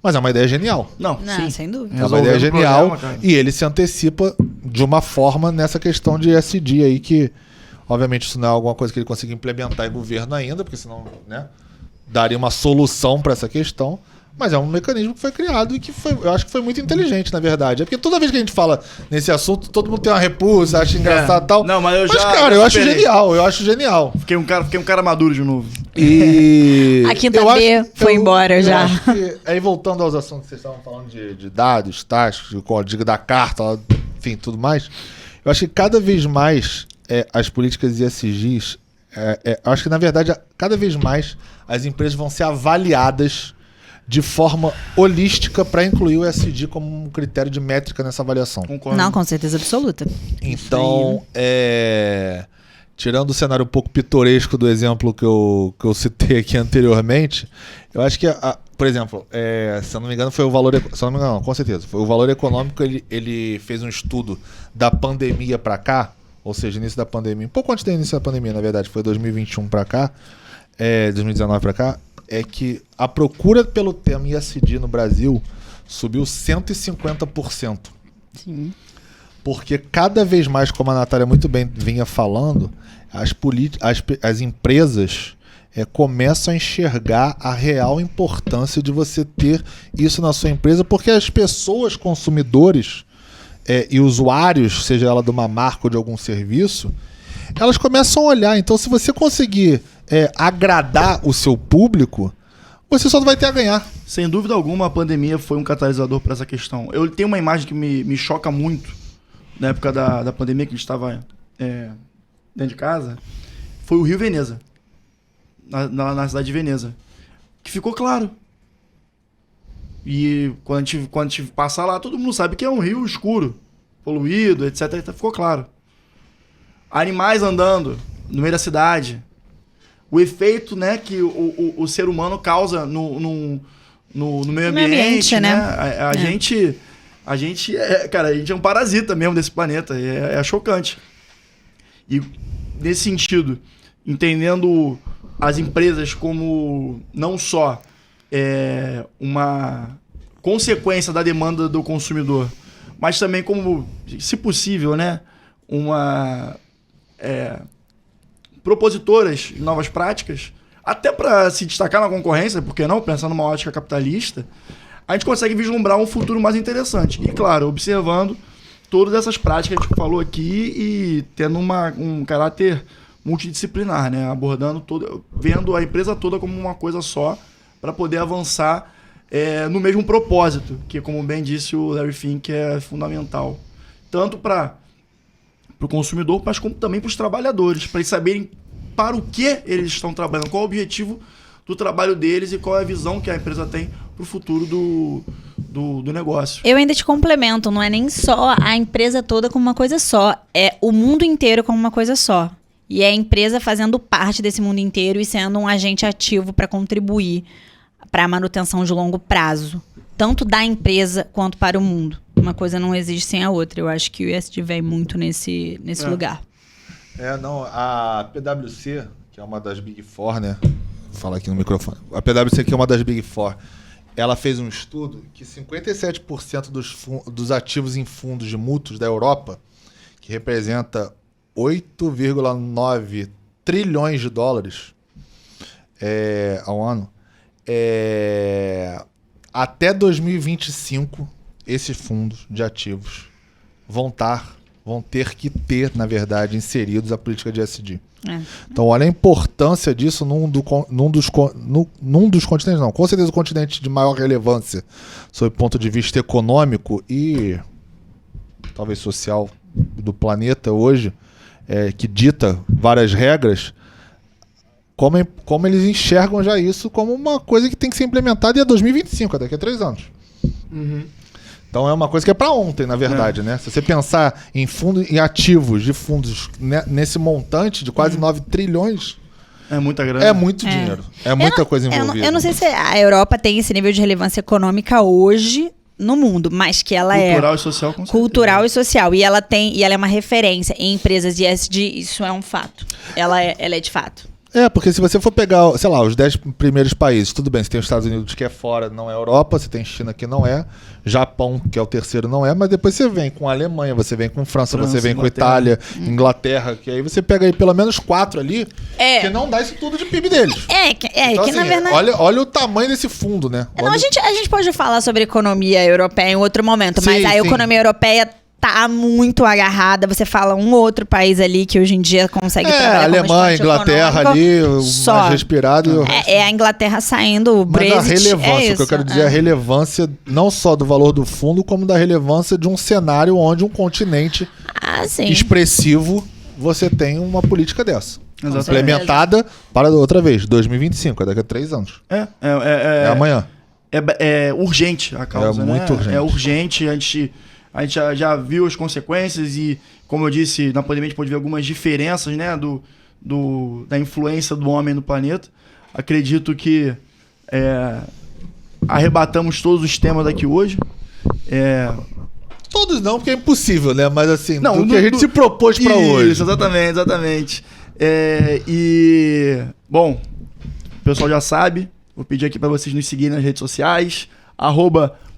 [SPEAKER 2] mas é uma ideia genial.
[SPEAKER 1] Não,
[SPEAKER 3] Não,
[SPEAKER 1] sim.
[SPEAKER 3] sem dúvida.
[SPEAKER 2] É uma
[SPEAKER 1] Resolvendo
[SPEAKER 2] ideia
[SPEAKER 1] o
[SPEAKER 2] genial.
[SPEAKER 1] problema, cara.
[SPEAKER 2] E ele se antecipa de uma forma nessa questão de SD aí, que obviamente isso não é alguma coisa que ele consiga implementar em governo ainda, porque senão, né, daria uma solução para essa questão. Mas é um mecanismo que foi criado e que eu acho que foi muito inteligente, na verdade. É porque toda vez que a gente fala nesse assunto, todo mundo tem uma repulsa, acha engraçado e tal.
[SPEAKER 1] Não, mas
[SPEAKER 2] cara, eu acho
[SPEAKER 1] superei.
[SPEAKER 2] genial, eu acho genial.
[SPEAKER 1] Fiquei um cara maduro de novo.
[SPEAKER 2] E.
[SPEAKER 3] A quinta
[SPEAKER 2] eu
[SPEAKER 3] B
[SPEAKER 2] acho-
[SPEAKER 3] foi embora já.
[SPEAKER 2] acho que, aí voltando aos assuntos que vocês estavam falando de dados, taxas, de código da carta, enfim, tudo mais. Eu acho que cada vez mais as políticas ESGs, eu acho que na verdade cada vez mais as empresas vão ser avaliadas de forma holística para incluir o ESG como um critério de métrica nessa avaliação.
[SPEAKER 1] Concordo.
[SPEAKER 3] Não, com certeza absoluta.
[SPEAKER 2] Então, tirando o cenário um pouco pitoresco do exemplo que eu citei aqui anteriormente, eu acho que, por exemplo, se eu não me engano, foi o valor... Se eu não me engano, não, com certeza. Foi o valor econômico, ele fez um estudo da pandemia para cá, ou seja, início da pandemia, um pouco antes do início da pandemia, na verdade, foi 2021 para cá, 2019 para cá, é que a procura pelo tema ESG no Brasil subiu 150%.
[SPEAKER 3] Sim.
[SPEAKER 2] Porque cada vez mais, como a Natália muito bem vinha falando, as empresas começam a enxergar a real importância de você ter isso na sua empresa, porque as pessoas, consumidores e usuários, seja ela de uma marca ou de algum serviço, elas começam a olhar. Então, se você conseguir agradar o seu público, você só vai ter a ganhar.
[SPEAKER 1] Sem dúvida alguma, a pandemia foi um catalisador para essa questão. Eu tenho uma imagem que me choca muito, na época da pandemia, que a gente estava dentro de casa, foi o Rio Veneza, na cidade de Veneza, que ficou claro. E quando a gente passar lá, todo mundo sabe que é um rio escuro, poluído, etc. Ficou claro. Animais andando no meio da cidade. O efeito, né, que o ser humano causa no meio ambiente, né? A gente é um parasita mesmo desse planeta. É chocante. E nesse sentido, entendendo as empresas como não só uma consequência da demanda do consumidor, mas também como, se possível, né, propositoras de novas práticas, até para se destacar na concorrência, por que não, pensando numa ótica capitalista, a gente consegue vislumbrar um futuro mais interessante. E, claro, observando todas essas práticas que a gente falou aqui e tendo um caráter multidisciplinar, né? Abordando vendo a empresa toda como uma coisa só, para poder avançar no mesmo propósito, que, como bem disse o Larry Fink, é fundamental. Tanto para o consumidor, mas como também para os trabalhadores, para eles saberem para o que eles estão trabalhando, qual é o objetivo do trabalho deles e qual é a visão que a empresa tem para o futuro do negócio.
[SPEAKER 3] Eu ainda te complemento, não é nem só a empresa toda como uma coisa só, é o mundo inteiro como uma coisa só. E é a empresa fazendo parte desse mundo inteiro e sendo um agente ativo para contribuir para a manutenção de longo prazo, tanto da empresa quanto para o mundo. Uma coisa não existe sem a outra. Eu acho que o ESG vem muito nesse lugar.
[SPEAKER 2] A PwC, que é uma das Big Four, né? Vou falar aqui no microfone. A PwC, que é uma das Big Four, ela fez um estudo que 57% dos ativos em fundos de mútuos da Europa, que representa 8,9 trilhões de dólares ao ano, até 2025, esses fundos de ativos vão ter que ter, na verdade, inseridos a política de ESG. Então, olha a importância disso num dos continentes, não, com certeza o continente de maior relevância sob o ponto de vista econômico e talvez social do planeta hoje, que dita várias regras, como eles enxergam já isso como uma coisa que tem que ser implementada e é 2025, daqui a 3 anos.
[SPEAKER 1] Uhum.
[SPEAKER 2] Então é uma coisa que é para ontem, na verdade, né? Se você pensar em ativos de fundos nesse montante de quase 9 trilhões,
[SPEAKER 1] é muita grana.
[SPEAKER 2] É muito dinheiro. É muita coisa envolvida.
[SPEAKER 3] Eu não sei se a Europa tem esse nível de relevância econômica hoje no mundo, mas que ela
[SPEAKER 1] cultural e social, com certeza.
[SPEAKER 3] Cultural e social. E ela é uma referência em empresas de ESG, isso é um fato. Ela é de fato.
[SPEAKER 2] Porque se você for pegar, sei lá, os 10 primeiros países, tudo bem, você tem os Estados Unidos que é fora, não é Europa, você tem China que não é, Japão que é o terceiro não é, mas depois você vem com a Alemanha, você vem com França, você vem com Itália, Inglaterra, que aí você pega aí pelo menos 4 ali, que não dá isso tudo de PIB deles.
[SPEAKER 3] Então, assim, na verdade...
[SPEAKER 2] Olha o tamanho desse fundo, né?
[SPEAKER 3] A gente pode falar sobre economia europeia em outro momento, mas a economia europeia tá muito agarrada. Você fala um outro país ali que hoje em dia consegue trabalhar
[SPEAKER 2] Alemanha, Inglaterra ali, mais respirado.
[SPEAKER 3] A Inglaterra saindo, o Brexit.
[SPEAKER 2] Mas a relevância, o que eu quero dizer é a relevância não só do valor do fundo, como da relevância de um cenário onde um continente expressivo você tem uma política dessa. Exatamente. Implementada para outra vez, 2025, daqui a 3 anos. É amanhã.
[SPEAKER 1] É urgente a causa, né?
[SPEAKER 2] Muito urgente.
[SPEAKER 1] É urgente, a gente já viu as consequências e, como eu disse, na pandemia a gente pode ver algumas diferenças, né, da influência do homem no planeta. Acredito que arrebatamos todos os temas aqui hoje.
[SPEAKER 2] Todos não, porque é impossível, né? Mas assim, do que a gente se propôs para hoje.
[SPEAKER 1] Isso, exatamente. Bom, o pessoal já sabe, vou pedir aqui para vocês nos seguirem nas redes sociais,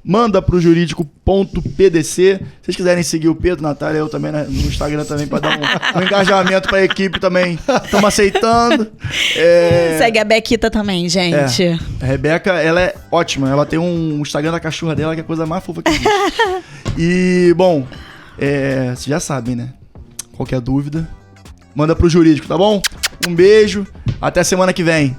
[SPEAKER 1] manda pro jurídico.pdc. Se vocês quiserem seguir o Pedro, Natália, eu também no Instagram também, pra dar um engajamento pra equipe também. Estamos aceitando.
[SPEAKER 3] Segue a Bequita também, gente.
[SPEAKER 1] A Rebeca, ela é ótima. Ela tem um Instagram da cachorra dela que é a coisa mais fofa que existe. E, bom, vocês já sabem, né? Qualquer dúvida, manda pro jurídico, tá bom? Um beijo, até semana que vem.